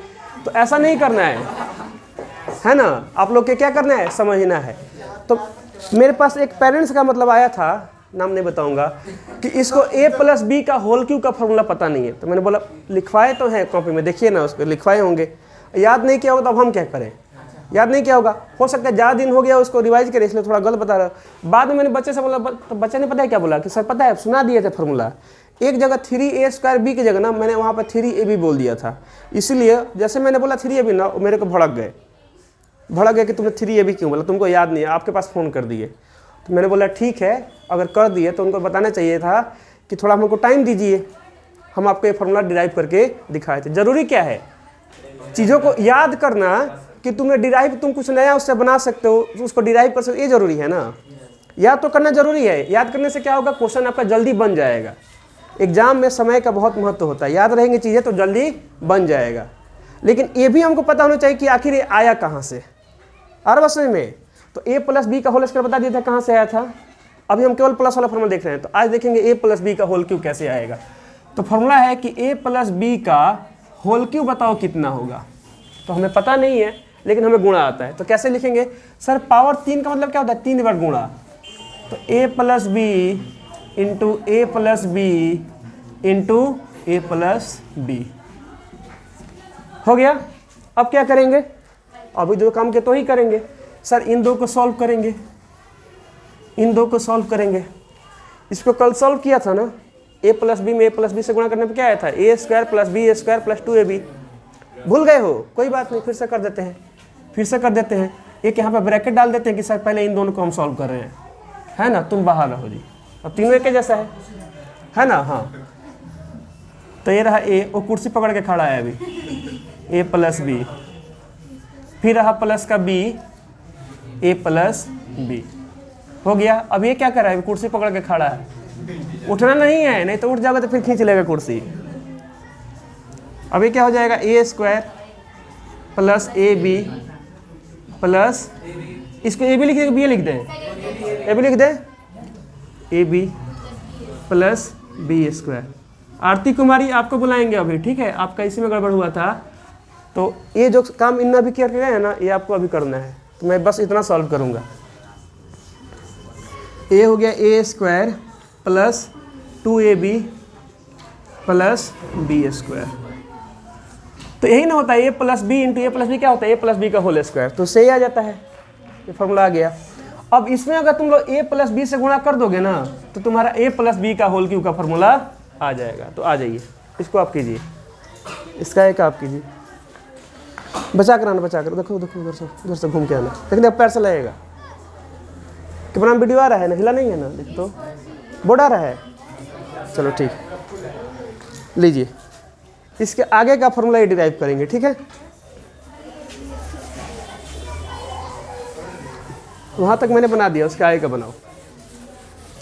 तो ऐसा नहीं करना है ना, आप लोग के क्या करना है, समझना है। तो मेरे पास एक पेरेंट्स का मतलब आया था, नाम नहीं बताऊंगा, कि इसको A+B का होल क्यू का फॉर्मूला पता नहीं है। तो मैंने बोला लिखवाए तो हैं कॉपी में, देखिए ना, उसको लिखवाए होंगे, याद नहीं किया होगा तो अब हम क्या करें, याद नहीं किया होगा, हो सकता है ज़्यादा दिन हो गया उसको रिवाइज करे, इसलिए थोड़ा गलत बता रहा। बाद में मैंने बच्चे से बोला, तो बच्चे ने पता है क्या बोला कि सर पता है सुना दिए थे फार्मूला, एक जगह 3A² की जगह ना मैंने वहाँ पर 3AB बोल दिया था, इसलिए जैसे मैंने बोला 3AB ना, मेरे को भड़क गए कि तुमने 3AB क्यों बोला, तुमको याद नहीं है, आपके पास फ़ोन कर दिए। तो मैंने बोला ठीक है, अगर कर दिए तो उनको बताना चाहिए था कि थोड़ा हमको टाइम दीजिए, हम आपको ये फार्मूला डिराइव करके दिखाए थे। ज़रूरी क्या है, चीज़ों को याद करना, कि तुमने डिराइव, तुम कुछ नया उससे बना सकते हो, उसको डिराइव कर सकते हो, ये ज़रूरी है ना, याद तो करना ज़रूरी है। याद करने से क्या होगा, क्वेश्चन आपका जल्दी बन जाएगा। एग्जाम में समय का बहुत महत्व होता है, याद रहेंगी चीज़ें तो जल्दी बन जाएगा। लेकिन ये भी हमको पता होना चाहिए कि आखिर ये आया कहाँ से, आ रहा समझ में। तो A+B का होल स्क्वायर बता दिया था कहाँ से आया था, अभी हम केवल प्लस वाला फॉर्मूला देख रहे हैं। तो आज देखेंगे A+B का होल क्यू कैसे आएगा। तो फॉर्मूला है कि A+B का होल क्यू बताओ कितना होगा, तो हमें पता नहीं है लेकिन हमें गुणा आता है। तो कैसे लिखेंगे सर, पावर 3 का मतलब क्या होता है, 3 बार गुणा। तो A+B into A+B into A+B हो गया। अब क्या करेंगे, अभी जो काम के तो ही करेंगे सर, इन दो को सॉल्व करेंगे, इन दो को सॉल्व करेंगे। इसको कल सॉल्व किया था ना, A+B में A+B से गुणा करने पे क्या आया था, A² + B² + 2AB। भूल गए हो, कोई बात नहीं, फिर से कर देते हैं, एक यहाँ पे ब्रैकेट डाल देते हैं कि सर पहले इन दोनों को हम सॉल्व कर रहे हैं, है ना, तुम बाहर रहो जी। अब तीनों एक जैसा है ना, हाँ। तो ये रहा A, वो कुर्सी पकड़ के खड़ा है अभी, A+B, फिर रहा प्लस का B, A+B हो गया। अब ये क्या कर रहा है, कुर्सी पकड़ के खड़ा है, उठना नहीं है, नहीं तो उठ जाओगे तो फिर खींच लेगा कुर्सी। अब ये क्या हो जाएगा, A² + AB प्लस, इसको AB लिख दें, B लिख दें, AB लिख दें, AB + B²। आरती कुमारी आपको बुलाएंगे अभी, ठीक है, आपका इसी में गड़बड़ हुआ था। तो ये जो काम इन्ना भी किया गया है ना, ये आपको अभी करना है, तो मैं बस इतना सॉल्व करूँगा। A हो गया A² + 2AB + B²। तो यही ना होता है, A+B इंटू A+B क्या होता है, A+B का होल स्क्वायर। तो सही आ जाता है, ये फॉर्मूला आ गया। अब इसमें अगर तुम लोग A+B से गुणा कर दोगे ना, तो तुम्हारा A+B का होल क्यू का फॉर्मूला आ जाएगा। तो आ जाइए, इसको आप कीजिए, इसका एक आप कीजिए, बचा कर आना, बचा कर, देखो उधर से घूम के आना, लेकिन अब पैर से लगेगा। कैमरा में वीडियो आ रहा है ना, हिला नहीं है ना, देख तो बोर्ड आ रहा है, चलो ठीक, लीजिए, इसके आगे का फॉर्मूला ये डिराइव करेंगे, ठीक है। वहाँ तक मैंने बना दिया, उसके आगे का बनाओ।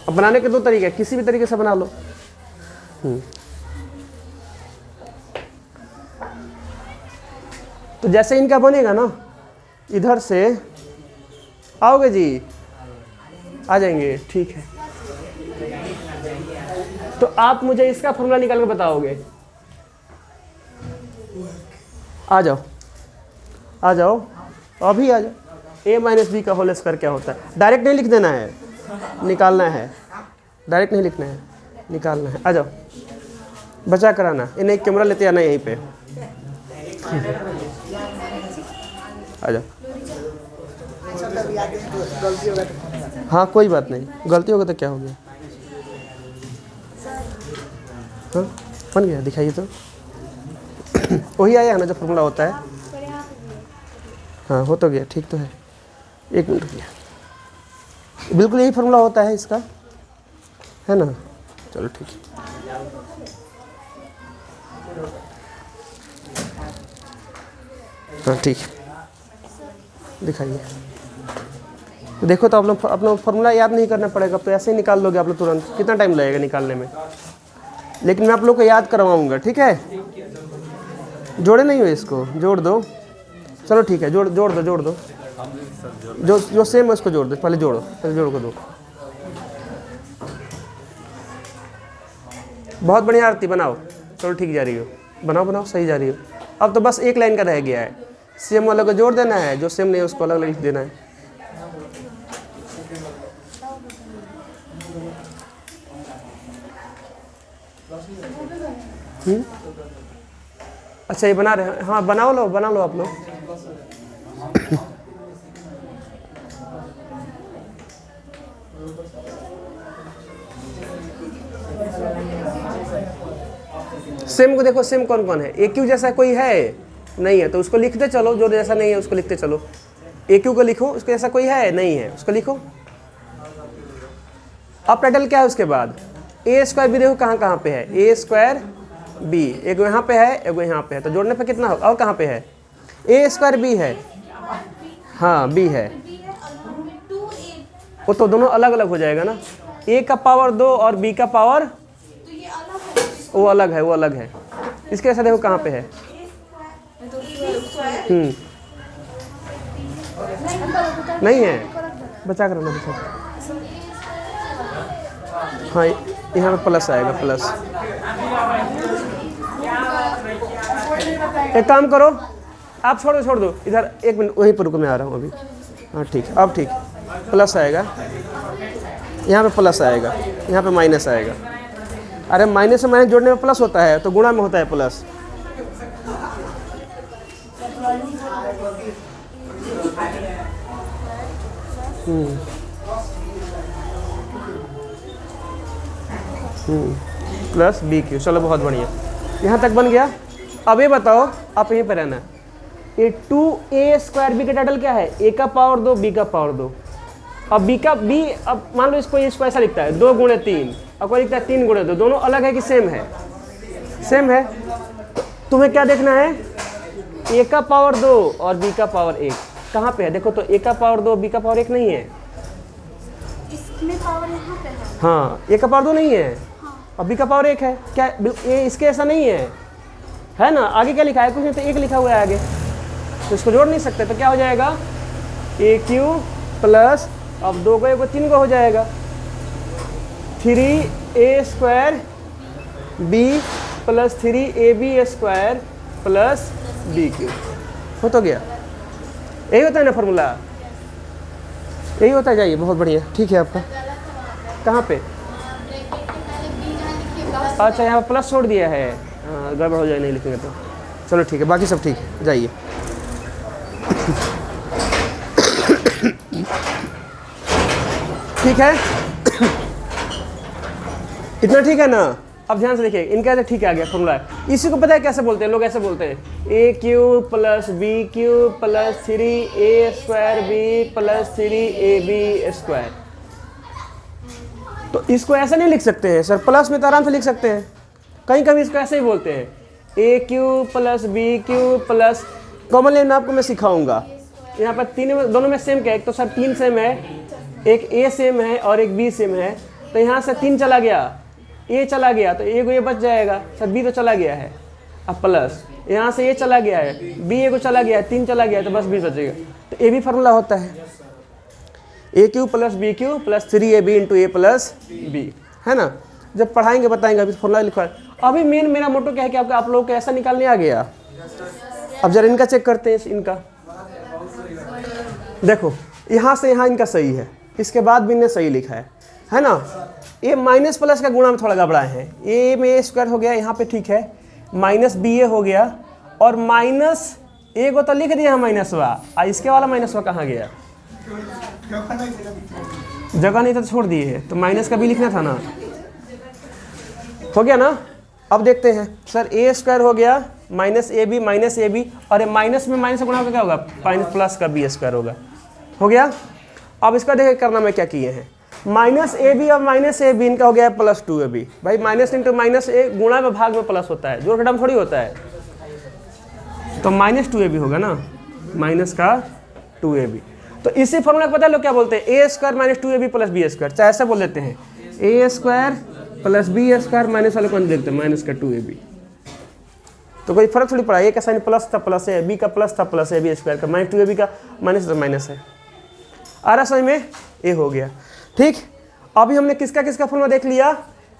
अब बनाने के दो तरीके, किसी भी तरीके से बना लो। तो जैसे इनका बनेगा ना, इधर से आओगे जी, आ जाएंगे, ठीक है। तो आप मुझे इसका फॉर्मूला निकाल के बताओगे, आ जाओ, आ जाओ, अभी आ जाओ। A-B का होल स्क्वायर क्या होता है, डायरेक्ट नहीं लिख देना है, निकालना है, डायरेक्ट नहीं लिखना है, निकालना है। आ जाओ, बचा कराना, इन्हें एक कैमरा लेते आना यहीं पे, आ जाओ। हाँ कोई बात नहीं, गलती होगा तो क्या हो गया। हाँ बन गया, दिखाइए तो। वही आया है ना जो फॉर्मूला होता है। हाँ हो तो गया, ठीक तो है। एक मिनट रुकिए, बिल्कुल यही फॉर्मूला होता है इसका, है ना। चलो ठीक है। हाँ ठीक है, दिखाइए। देखो तो आप लोग अपना फॉर्मूला याद नहीं करना पड़ेगा, तो ऐसे ही निकाल लोगे आप लोग तुरंत। कितना टाइम लगेगा निकालने में, लेकिन मैं आप लोग को याद करवाऊंगा, ठीक है। जोड़े नहीं हो इसको, जोड़ दो। चलो ठीक है, जोड़ दो। जो सेम है उसको जोड़ दो, पहले जोड़ो, पहले जोड़ को दो। बहुत बढ़िया आरती, बनाओ। चलो ठीक जा रही हो, बनाओ सही जा रही हो। अब तो बस एक लाइन का रह गया है, सेम वाले को जोड़ देना है, जो सेम नहीं है उसको अलग लिख देना है। अच्छा ये बना रहे हैं, हाँ बना लो आप लोग। सेम को देखो, सेम कौन कौन है। ए क्यू जैसा कोई है नहीं है तो उसको लिखते चलो, जो जैसा नहीं है उसको लिखते चलो। ए क्यू को लिखो, उसको जैसा कोई है नहीं है उसको लिखो। अब टाइटल क्या है उसके बाद, ए स्क्वायर बी देखो कहाँ पे है, ए स्क्वायर बी, एक यहाँ पे है एक यहाँ पे है, तो जोड़ने पे कितना होगा। और कहाँ पे है, ए स्क्वायर बी है, हाँ बी है, वो तो दोनों अलग अलग हो जाएगा ना। ए का पावर 2 और बी का पावर वो अलग है। इसके ऐसा देखो कहाँ पे है, नहीं है, बचा कर रखना, बचा। हाँ यहाँ पे प्लस आएगा, प्लस। एक काम करो, आप छोड़ दो इधर, एक मिनट वहीं पर रुको, मैं आ रहा हूँ अभी। हाँ ठीक है, अब ठीक, प्लस आएगा, यहाँ पे प्लस आएगा, यहाँ पे माइनस आएगा। अरे माइनस से माइनस जोड़ने में प्लस होता है, तो गुणा में होता है प्लस। प्लस बी क्यू, चलो बहुत बढ़िया, यहाँ तक बन गया। अब ये बताओ, आप यहीं पर रहना, ये 2a स्क्वायर बी का टाइटल क्या है, a का पावर 2 b का पावर 2। अब b, अब मान लो इसको ऐसा लिखता है 2 गुणे 3, अब कोई लिखता है 3 गुणे 2, दोनों अलग है कि सेम है, सेम है। तो तुम्हें क्या देखना है, a का पावर 2 और b का पावर 1 कहाँ पे है। देखो तो a का पावर 2 b का पावर 1 नहीं है, इसमें पावर यहाँ पे है। हाँ a का पावर 2 नहीं है, और b का पावर 1 है। क्या ये इसके ऐसा नहीं है ना। आगे क्या लिखा है, कुछ नहीं, तो 1 लिखा हुआ है आगे, तो इसको जोड़ नहीं सकते, तो क्या हो जाएगा, ए क्यू प्लस, अब 2 को 1 को 3 को हो जाएगा, 3a square B plus 3ab square plus B cube. हो तो गया, यही होता है ना फॉर्मूला, यही होता है। जाइए, बहुत बढ़िया, ठीक है आपका। कहाँ पे, अच्छा यहाँ प्लस छोड़ दिया है, हाँ गड़बड़ हो जाए नहीं लिखेंगे तो। चलो ठीक है, बाकी सब ठीक है, जाइए। ठीक है, इतना ठीक है ना। अब ध्यान से देखिए, इनका ऐसे ठीक आ गया फॉर्मूला। इसी को पता है कैसे बोलते हैं लोग, ऐसे बोलते हैं a cube plus B cube plus 3a square B plus 3ab square. तो इसको ऐसे नहीं लिख सकते हैं सर, प्लस में तो आराम से लिख सकते हैं, कहीं कभी इसको ऐसे ही बोलते हैं a cube plus B cube plus, common लेना आपको मैं सिखाऊंगा। यहाँ पर तीन दोनों में सेम क्या है, एक तो सर 3 सेम है, एक ए सेम है और एक बी सेम है, तो यहाँ से 3 चला गया, ए चला गया तो ए को ये बच जाएगा सर, बी तो चला गया है, अब प्लस यहाँ से ए चला गया है, बी ए को चला गया है, 3 चला गया है, तो बस बी बचेगा। तो ए भी फार्मूला होता है a cube plus B cube plus 3ab into a plus b, है ना। जब पढ़ाएंगे बताएंगे, अभी फॉर्मूला लिखवा। अभी मेन मेरा मोटो क्या है कि आप लोगों को ऐसा निकालने आ गया। अब जरा इनका चेक करते हैं, इनका देखो, यहाँ से यहाँ इनका सही है, इसके बाद भी इनने सही लिखा है ना। ये माइनस प्लस का गुणा में थोड़ा गड़बड़ाए हैं, ए में ए स्क्वायर हो गया यहाँ पे, ठीक है, माइनस बी ए हो गया, और माइनस ए को तो लिख दिया माइनस वा, इसके वाला माइनस वा कहाँ गया। जगह नहीं था तो छोड़ दिए, तो माइनस का भी लिखना था ना। हो गया ना। अब देखते हैं सर ए स्क्वायर हो गया माइनस ए बी, और माइनस में माइनस गुणा होगा क्या होगा, माइनस प्लस का बी स्क्वायर होगा। हो गया। अब इसका देखिए करना मैं क्या किए हैं, माइनस ए बी और माइनस ए बी इनका हो गया प्लस 2ab। भाई माइनस इंटू माइनस ए गुणा में भाग में प्लस होता है, जोड़ घटाव थोड़ी होता है, तो माइनस 2ab होगा ना, माइनस का 2ab। तो इसी फॉर्मूला को पता है लोग क्या बोलते हैं, a square minus 2ab plus b square, चाहे ऐसा बोल देते हैं a square plus b square minus वाले कौन देखते हैं माइनस का 2ab। तो कोई फर्क थोड़ी पड़ा, ए का साइन प्लस था प्लस है, बी का प्लस था प्लस है, बी स्क्वायर का माइनस 2ab का माइनस तो माइनस है। आ रहा समझ में, ए हो गया। ठीक, अभी हमने किसका किसका फॉर्मूला देख लिया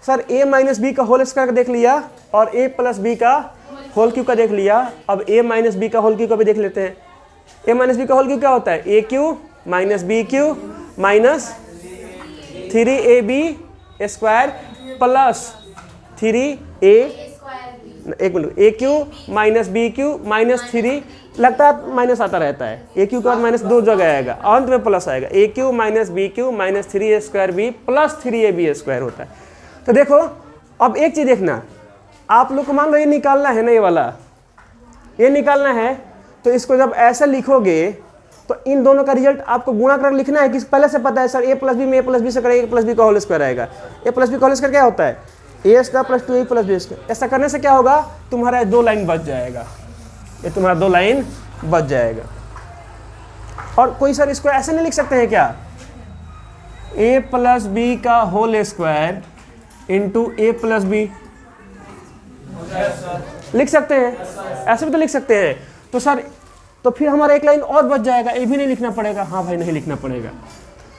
सर, ए माइनस बी का होल स्क्वायर का देख लिया और ए प्लस बी का होल क्यू का देख लिया। अब ए माइनस बी का होल क्यू का भी देख लेते हैं। ए माइनस बी का होल क्यू क्या होता है, a cube minus b cube minus 3ab square plus 3a, एक minute, a cube minus b cube minus 3, लगता है माइनस आता रहता है, ए क्यू का माइनस दो जगह आएगा, अंत में प्लस आएगा, a cube minus b cube minus 3a square B plus 3ab square होता है। तो देखो अब एक चीज़ देखना, आप लोग को मान लो ये निकालना है ना, ये वाला ये निकालना है, तो इसको जब ऐसे लिखोगे तो इन दोनों का रिजल्ट आपको गुणा कर लिखना है कि पहले से पता है सर ए प्लस बी में ए प्लस बी से करेंगे, ए प्लस बी का होल स्क्वायर आएगा, ए प्लस बी का होल स्क्वायर क्या होता है a square plus 2a plus b square. ऐसा करने से क्या होगा, तुम्हारा 2 लाइन बच जाएगा, ये तुम्हारा 2 लाइन बच जाएगा। और कोई सर इसको ऐसे नहीं लिख सकते हैं क्या, a प्लस बी का whole square into a plus B, लिख सकते हैं, ऐसे भी तो लिख सकते हैं। तो सर तो फिर हमारा एक लाइन और बच जाएगा, ये भी नहीं लिखना पड़ेगा। हाँ भाई नहीं लिखना पड़ेगा।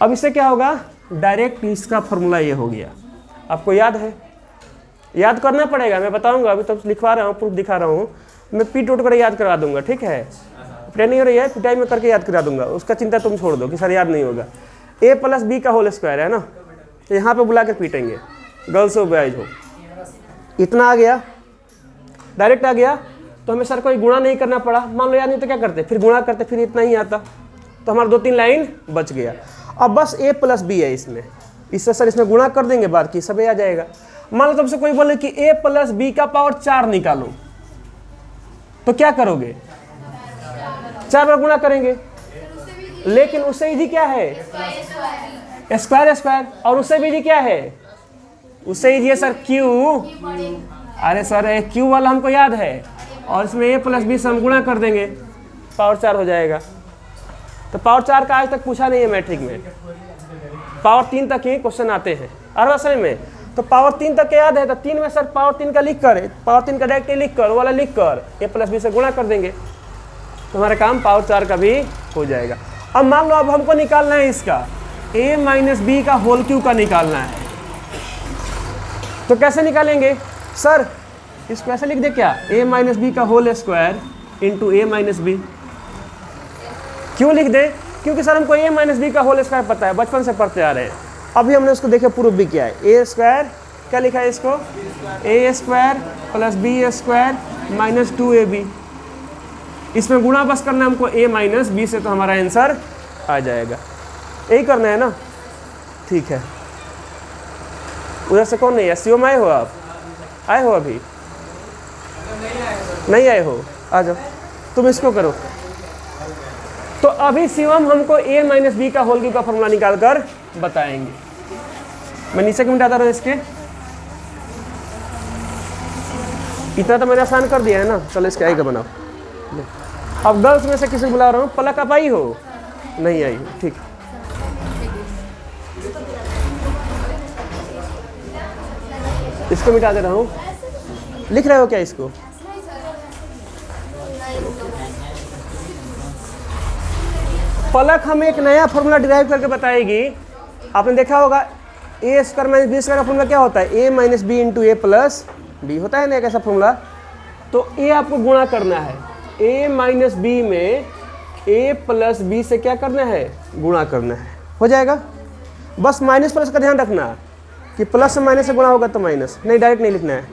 अब इससे क्या होगा, डायरेक्ट इसका फॉर्मूला ये हो गया। आपको याद है, याद करना पड़ेगा, मैं बताऊंगा, अभी तो लिखवा रहा हूँ, प्रूफ दिखा रहा हूँ, मैं पीट उठ कर याद करा दूंगा। ठीक है, पिटाई नहीं हो रही है, पिटाई में करके याद करा दूंगा, उसका चिंता तुम छोड़ दो कि सर याद नहीं होगा। ए प्लस बी का होल स्क्वायर है ना, तो यहाँ पे बुला कर पीटेंगे, गर्ल्स हो बॉयज हो। इतना आ गया, डायरेक्ट आ गया, तो हमें सर कोई गुणा नहीं करना पड़ा। मान लो याद नहीं तो क्या करते, फिर गुणा करते, फिर इतना ही आता, तो हमारा 2-3 लाइन बच गया। अब बस ए प्लस बी है इसमें, इससे सर इसमें गुणा कर देंगे, बाकी सब आ जाएगा। मान लो तुमसे कोई बोले कि ए प्लस बी का पावर 4 निकालो, तो क्या करोगे, 4 बार गुणा करेंगे, लेकिन उससे इजी क्या है, स्क्वायर स्क्वायर, और उससे भी इजी क्या है, उससे इजी है सर क्यू। अरे सर क्यू वाला हमको याद है, और इसमें ए प्लस बी से हम गुणा कर देंगे, पावर 4 हो जाएगा। तो पावर 4 का आज तक पूछा नहीं है मैट्रिक में, पावर 3 तक ही क्वेश्चन आते हैं। और असल में तो पावर 3 तक याद है, तो 3 में सर पावर 3 का लिख कर, पावर 3 का डायरेक्ट लिख कर, वाला लिख कर ए प्लस बी से गुणा कर देंगे, तो हमारा काम पावर 4 का भी हो जाएगा। अब मान लो अब हमको निकालना है इसका a माइनस बी का होल क्यू का निकालना है, तो कैसे निकालेंगे सर, इसको ऐसे लिख दे क्या, a माइनस बी का होल स्क्वायर इंटू ए माइनस बी। क्यों लिख दे, क्योंकि सर हमको a माइनस बी का होल स्क्वायर पता है, बचपन से पढ़ते आ रहे हैं। अभी हमने उसको देखे प्रूफ भी किया है, ए स्क्वायर क्या लिखा है इसको, a square plus b square minus 2ab, इसमें गुणा बस करना है हमको a माइनस बी से, तो हमारा आंसर आ जाएगा। यही करना है ना, ठीक है। उधर से कौन नहीं है, सीओ में आए हो आप, आए हो अभी नहीं आए हो, आ जाओ, तुम इसको करो। तो अभी शिवम हमको a माइनस बी का होल क्यू का फॉर्मूला निकाल कर बताएंगे। मैं नीचे के मिटाता रहा इसके, इतना तो मैंने आसान कर दिया है ना, चलो इसके आएगा बनाओ। अब गर्ल्स में से किसी को बुला रहा हूँ, पलक आप आई हो, नहीं आई हो, ठीक। इसको मिटा दे रहा हूँ, लिख रहे हो क्या इसको, पलक हमें एक नया फॉर्मूला डिराइव करके बताएगी। आपने देखा होगा ए स्क्वायर माइनस बी स्क्वायर का फॉर्मूला क्या होता है, ए minus B into a plus B होता है ना, एक ऐसा फॉर्मूला। तो ए आपको गुणा करना है, ए माइनस बी में ए प्लस बी से क्या करना है, गुणा करना है, हो जाएगा। बस माइनस प्लस का ध्यान रखना कि प्लस से माइनस से गुणा होगा तो माइनस, नहीं डायरेक्ट नहीं लिखना है,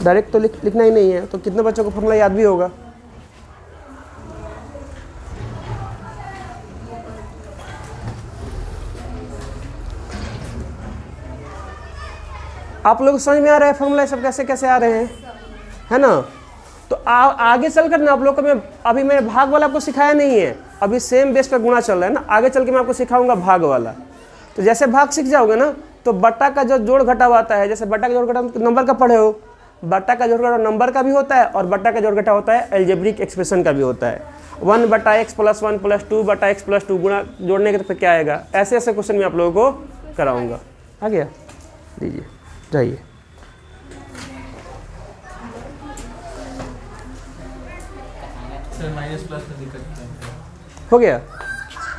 डायरेक्ट तो लिखना ही नहीं है। तो कितने बच्चों को फॉर्मूला याद भी होगा, आप लोग समझ में आ रहा है फॉर्मूला सब कैसे कैसे आ रहे हैं, है ना। तो आगे चलकर ना आप लोग को अभी मैंने भाग वाला आपको सिखाया नहीं है, अभी सेम बेस पे गुणा चल रहा है ना, आगे चल के मैं आपको सिखाऊंगा भाग वाला। तो जैसे भाग सीख जाओगे ना तो बट्टा का जो जोड़ घटाव आता है, जैसे बट्टा का जोड़ घटाव नंबर का पढ़े हो, बट्टा का जोड़ घटाव नंबर का भी होता है और बट्टा का जोड़ घटाव होता है एल्जेब्रिक एक्सप्रेशन का भी होता है। 1/x + 1 + 2/x + 2 गुणा जोड़ने के तो क्या आएगा, ऐसे ऐसे क्वेश्चन मैं आप लोगों को कराऊंगा। आ गया, लीजिए जाइए। माइनस प्लस में दिक्कत है, हो गया,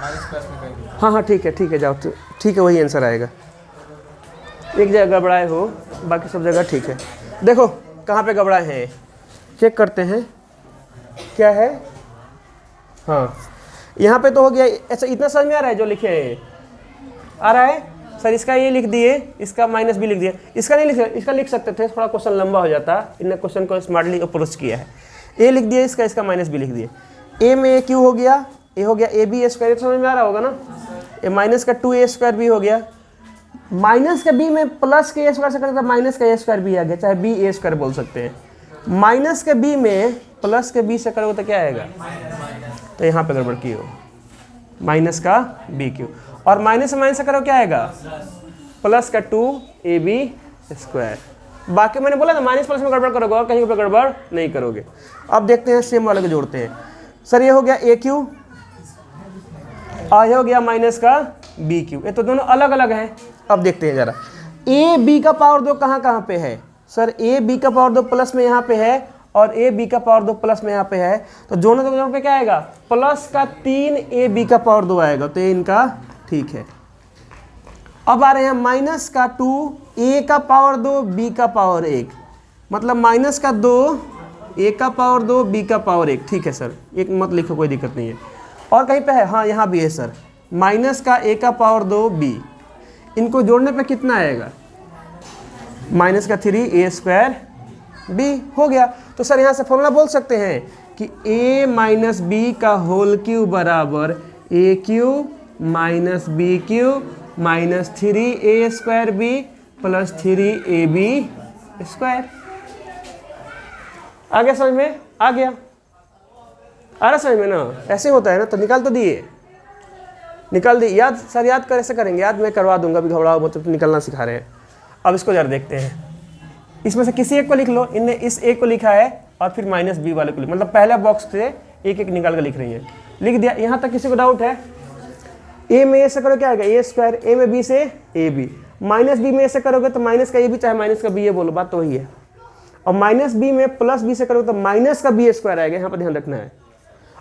माइनस प्लस में कहीं हाँ हाँ ठीक है जाओ, ठीक है वही आंसर आएगा। एक जगह गड़बड़ाए हो, बाकी सब जगह ठीक है। देखो कहाँ पे गड़बड़ाए हैं, चेक करते हैं क्या है। हाँ यहाँ पे तो हो गया। अच्छा इतना समझ में आ रहा है जो लिखे हैं, आ रहा है सर। इसका ये लिख दिए, इसका माइनस भी लिख दिया, इसका नहीं लिख, इसका लिख सकते थे, थोड़ा क्वेश्चन लंबा हो जाता। इन्हें क्वेश्चन को स्मार्टली अप्रोच किया है। ए लिख दिया, इसका माइनस भी लिख दिए। ए में ए क्यू हो गया, ए हो गया ए बी ए स्क्वायर, समझ में आ रहा होगा ना। ए माइनस का 2a² भी हो गया, माइनस का बी में प्लस के a² से करें तो माइनस का a² भी आ गया, चाहे b(a²) बोल सकते हैं। माइनस के बी में प्लस के बी से करोगे तो क्या आएगा, तो यहाँ पे गड़बड़ की हो, माइनस का bq, और माइनस से माइनस से करो क्या आएगा, प्लस का 2ab²। बाकी मैंने बोला ना माइनस प्लस में गड़बड़ करोगे और कहीं पर गड़बड़ नहीं करोगे। अब देखते हैं सेम वाले को जोड़ते हैं। सर ये हो गया a क्यू और ये हो गया माइनस का बी क्यू, ये तो दोनों अलग अलग हैं। अब देखते हैं जरा, ए बी का पावर 2 कहाँ पे है। सर ए बी का पावर 2 प्लस में यहाँ पे है और ए बी का पावर 2 प्लस में यहाँ पे है, तो दोनों पे क्या आएगा, प्लस का 3 ए बी का पावर 2 आएगा, तो ये इनका ठीक है। अब आ रहे हैं माइनस का 2 ए का पावर 2 बी का पावर 1, मतलब माइनस का 2 ए का पावर 2 बी का पावर 1। ठीक है सर, एक मत लिखो, कोई दिक्कत नहीं है। और कहीं पे है, हाँ यहाँ भी है सर, माइनस का ए का पावर 2 बी, इनको जोड़ने पे कितना आएगा, माइनस का 3a² बी हो गया। तो सर यहाँ से फॉर्मूला बोल सकते हैं कि a माइनस बी का होल क्यूब बराबर a³ minus b³ minus 3a²b plus 3ab²। आ गया समझ में, आ गया, आ रहा समझ में ना। ऐसे होता है ना, तो निकाल तो दिए, निकाल दिए। याद सर, याद कैसे करेंगे, याद मैं करवा दूंगा, अभी घबराओ मतलब निकलना सिखा रहे हैं। अब इसको जरा देखते हैं, इसमें से किसी एक को लिख लो। इनने इस एक को लिखा है और फिर माइनस बी वाले को लिख, मतलब पहले बॉक्स से एक एक निकाल कर लिख रही है, लिख दिया। यहाँ तक किसी को डाउट है। ए में ए से करो क्या आएगा a², ए में बी से ए बी, माइनस बी में ए से करोगे तो माइनस का ए बी चाहे माइनस का बी ए बोलो, बात तो वही है। और माइनस बी में प्लस बी से करोगे तो माइनस का b² आएगा, यहाँ पर ध्यान रखना है।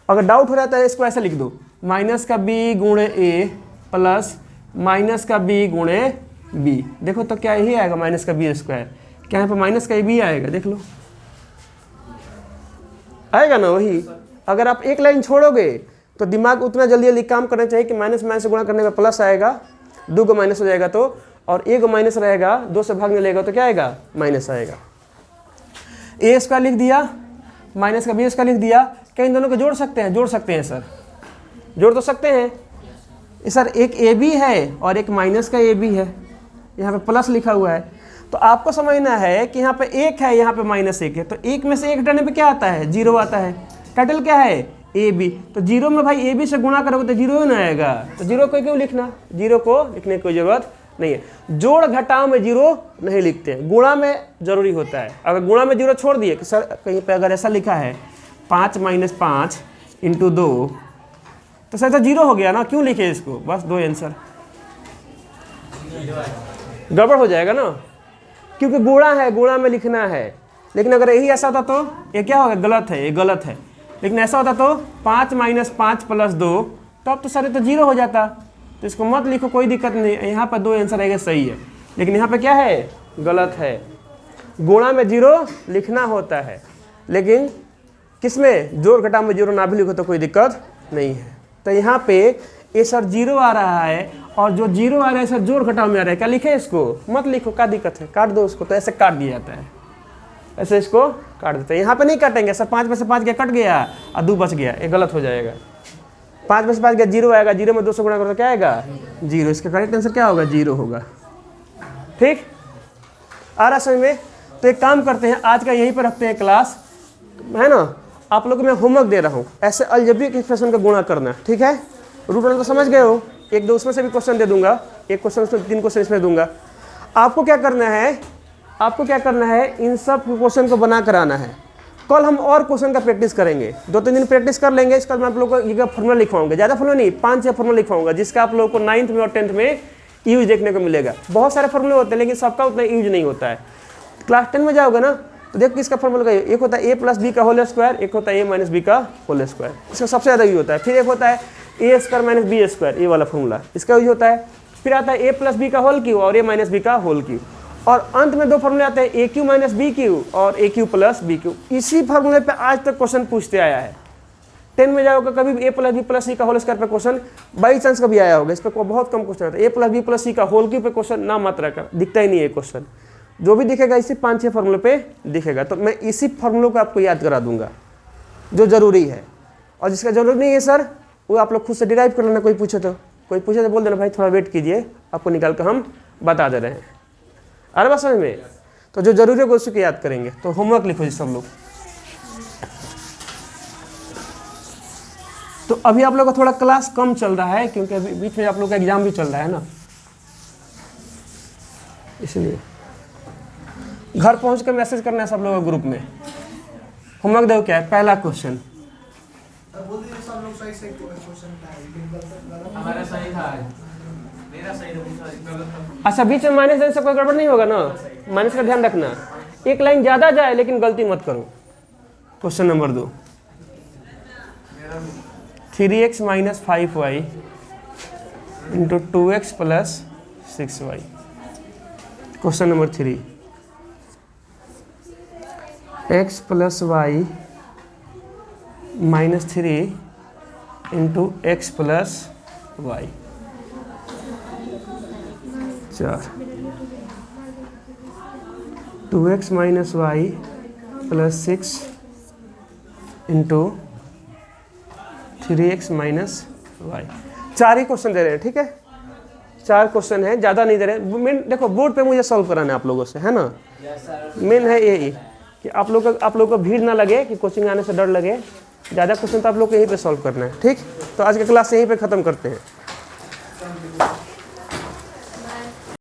अगर डाउट हो रहा है इसको ऐसा लिख दो, माइनस का b गुणे a प्लस माइनस का b गुणे b। देखो तो क्या यही आएगा, माइनस का b²। क्या यहाँ पर माइनस का b आएगा, देख लो, आएगा ना वही। अगर आप एक लाइन छोड़ोगे तो दिमाग उतना जल्दी जल्दी काम करना चाहिए कि माइनस माइनस से गुणा करने में प्लस आएगा, 2 को माइनस हो जाएगा तो, और 1 को माइनस रहेगा, 2 से भागने लगेगा तो क्या आएगा, माइनस आएगा। a² लिख दिया, माइनस का b² लिख दिया। क्या इन दोनों को जोड़ सकते हैं, जोड़ सकते हैं सर, जोड़ तो सकते हैं सर। एक ए बी है और एक माइनस का ए बी है, यहाँ पे प्लस लिखा हुआ है। तो आपको समझना है कि यहाँ पे 1 है, यहाँ पे -1 है, तो 1 में से 1 हटाने पे क्या आता है, 0 आता है। टाइटल क्या है, ए बी, तो 0 में भाई ए बी से गुणा करोगे तो 0 ही ना आएगा, तो 0 को क्यों लिखना, 0 को लिखने की कोई जरूरत नहीं है। जोड़ घटाव में 0 नहीं लिखते हैं, गुणा में जरूरी होता है। अगर गुणा में 0 छोड़ दिए कि सर कहीं पे अगर ऐसा लिखा है 5 - 5 × 2, तो सर तो 0 हो गया ना, क्यों लिखे इसको, बस 2 आंसर, गड़बड़ हो जाएगा ना, क्योंकि गुणा है, गुणा में लिखना है। लेकिन अगर यही ऐसा होता तो ये क्या होगा, गलत है, ये गलत है। लेकिन ऐसा होता तो 5 - 5 + 2, तब तो सर तो 0 हो जाता, तो इसको मत लिखो, कोई दिक्कत नहीं। यहाँ पर 2 आंसर आएगा, सही है। लेकिन यहाँ पे क्या है, गलत है। गुणा में 0 लिखना होता है, लेकिन किसमें, जोड़ घटाव में 0 ना भी लिखो तो कोई दिक्कत नहीं है। तो यहाँ पे ये सर 0 आ रहा है, और जो 0 आ रहा है सर जोड़ घटाव में आ रहा है, क्या लिखे इसको, मत लिखो, क्या दिक्कत है, काट दो उसको। तो ऐसे काट दिया जाता है, ऐसे इसको काट देते हैं। यहाँ पे नहीं काटेंगे सर, 5 में से 5 गया, कट गया और 2 बच गया, ये गलत हो जाएगा। 5 में से 5 गया, 0 आएगा, 0 में 2 से गुणा करो तो क्या आएगा, 0। इसका करेक्ट आंसर क्या होगा, 0 होगा। ठीक, आ रहा समझ में? तो एक काम करते हैं, आज का यहीं पर रखते हैं क्लास, है ना। आप लोग को मैं होमवर्क दे रहा हूँ, ऐसे अलजेब्रिक एक्सप्रेशन का गुणा करना, ठीक है। रूट वाला तो समझ गए हो, एक दो उसमें से भी क्वेश्चन दे दूंगा, एक क्वेश्चन उसमें 3 क्वेश्चन इसमें दूंगा। आपको क्या करना है, आपको क्या करना है, इन सब क्वेश्चन को बना कर आना है। कल हम और क्वेश्चन का प्रैक्टिस करेंगे, 2-3 दिन प्रैक्टिस कर लेंगे। इसके बाद मैं आप लोगों को ये फॉर्मूला लिखवाऊंगा, ज़्यादा फॉर्मूला नहीं, 5-6 फॉर्मूला लिखवाऊंगा, जिसका आप लोगों को 9th में और 10th में यूज देखने को मिलेगा। बहुत सारे फॉर्मूले होते हैं लेकिन सबका उतना यूज नहीं होता है। क्लास 10 में जाओगे ना तो देखो किसका फॉर्मूला का, एक होता है a + b का होल स्क्वायर, एक होता है a - b का होल स्क्वायर, इसका सबसे ज़्यादा यूज होता है। फिर एक होता है a² - b², ये वाला फॉर्मूला, इसका यूज होता है। फिर आता है a + b का होल क्यू और a - b का होल क्यू, और अंत में 2 फॉर्मूले आते हैं aq - bq और aq + bq। इसी फॉर्मूले पे आज तक क्वेश्चन पूछते आया है। 10 में जाओगे कभी a + b + c का होल स्क्वायर पे क्वेश्चन बाई चांस कभी आया होगा, इस पर बहुत कम क्वेश्चन आता है। a + b + c का होल क्यू पे क्वेश्चन ना मात्रा का दिखता ही नहीं है क्वेश्चन, जो भी दिखेगा इसी 5-6 फॉर्मूले पे दिखेगा। तो मैं इसी फॉर्मूलों को आपको याद करा दूंगा जो जरूरी है, और जिसका जरूरी नहीं है सर वो आप लोग खुद से डिराइव कर लेना। कोई पूछे तो बोल देना भाई थोड़ा वेट कीजिए, आपको निकाल कर हम बता दे रहे हैं। अरे बात समझ में? तो जो जरूरी है उसी को याद करेंगे। तो होमवर्क लिखो जी सब लोग। तो अभी आप लोग का थोड़ा क्लास कम चल रहा है क्योंकि अभी बीच में आप लोग का एग्जाम भी चल रहा है ना, इसलिए घर पहुंच कर मैसेज करना है सब लोगों ग्रुप में। होमवर्क देखो क्या है, पहला क्वेश्चन। हमारा सही था, मेरा सही था, अच्छा, बीच में माइनस देने से कोई गड़बड़ नहीं होगा ना, माइनस का ध्यान रखना। एक लाइन ज़्यादा जाए लेकिन गलती मत करो। Question number 2, 3x - 5y × 2x + 6y। Question number 3, x + y - 3 × x + y। 4, 2x - y + 6 × 3x - y। 4 ही क्वेश्चन दे रहे हैं, ठीक है। 4 क्वेश्चन है, ज़्यादा नहीं दे रहे। मेन देखो बोर्ड पे मुझे सॉल्व कराना है आप लोगों से, है ना। मेन है यही कि आप लोग को भीड़ ना लगे, कि कोचिंग आने से डर लगे। ज़्यादा क्वेश्चन तो आप लोग को यहीं पे सॉल्व करना है, ठीक। तो आज का क्लास यहीं पे ख़त्म करते हैं।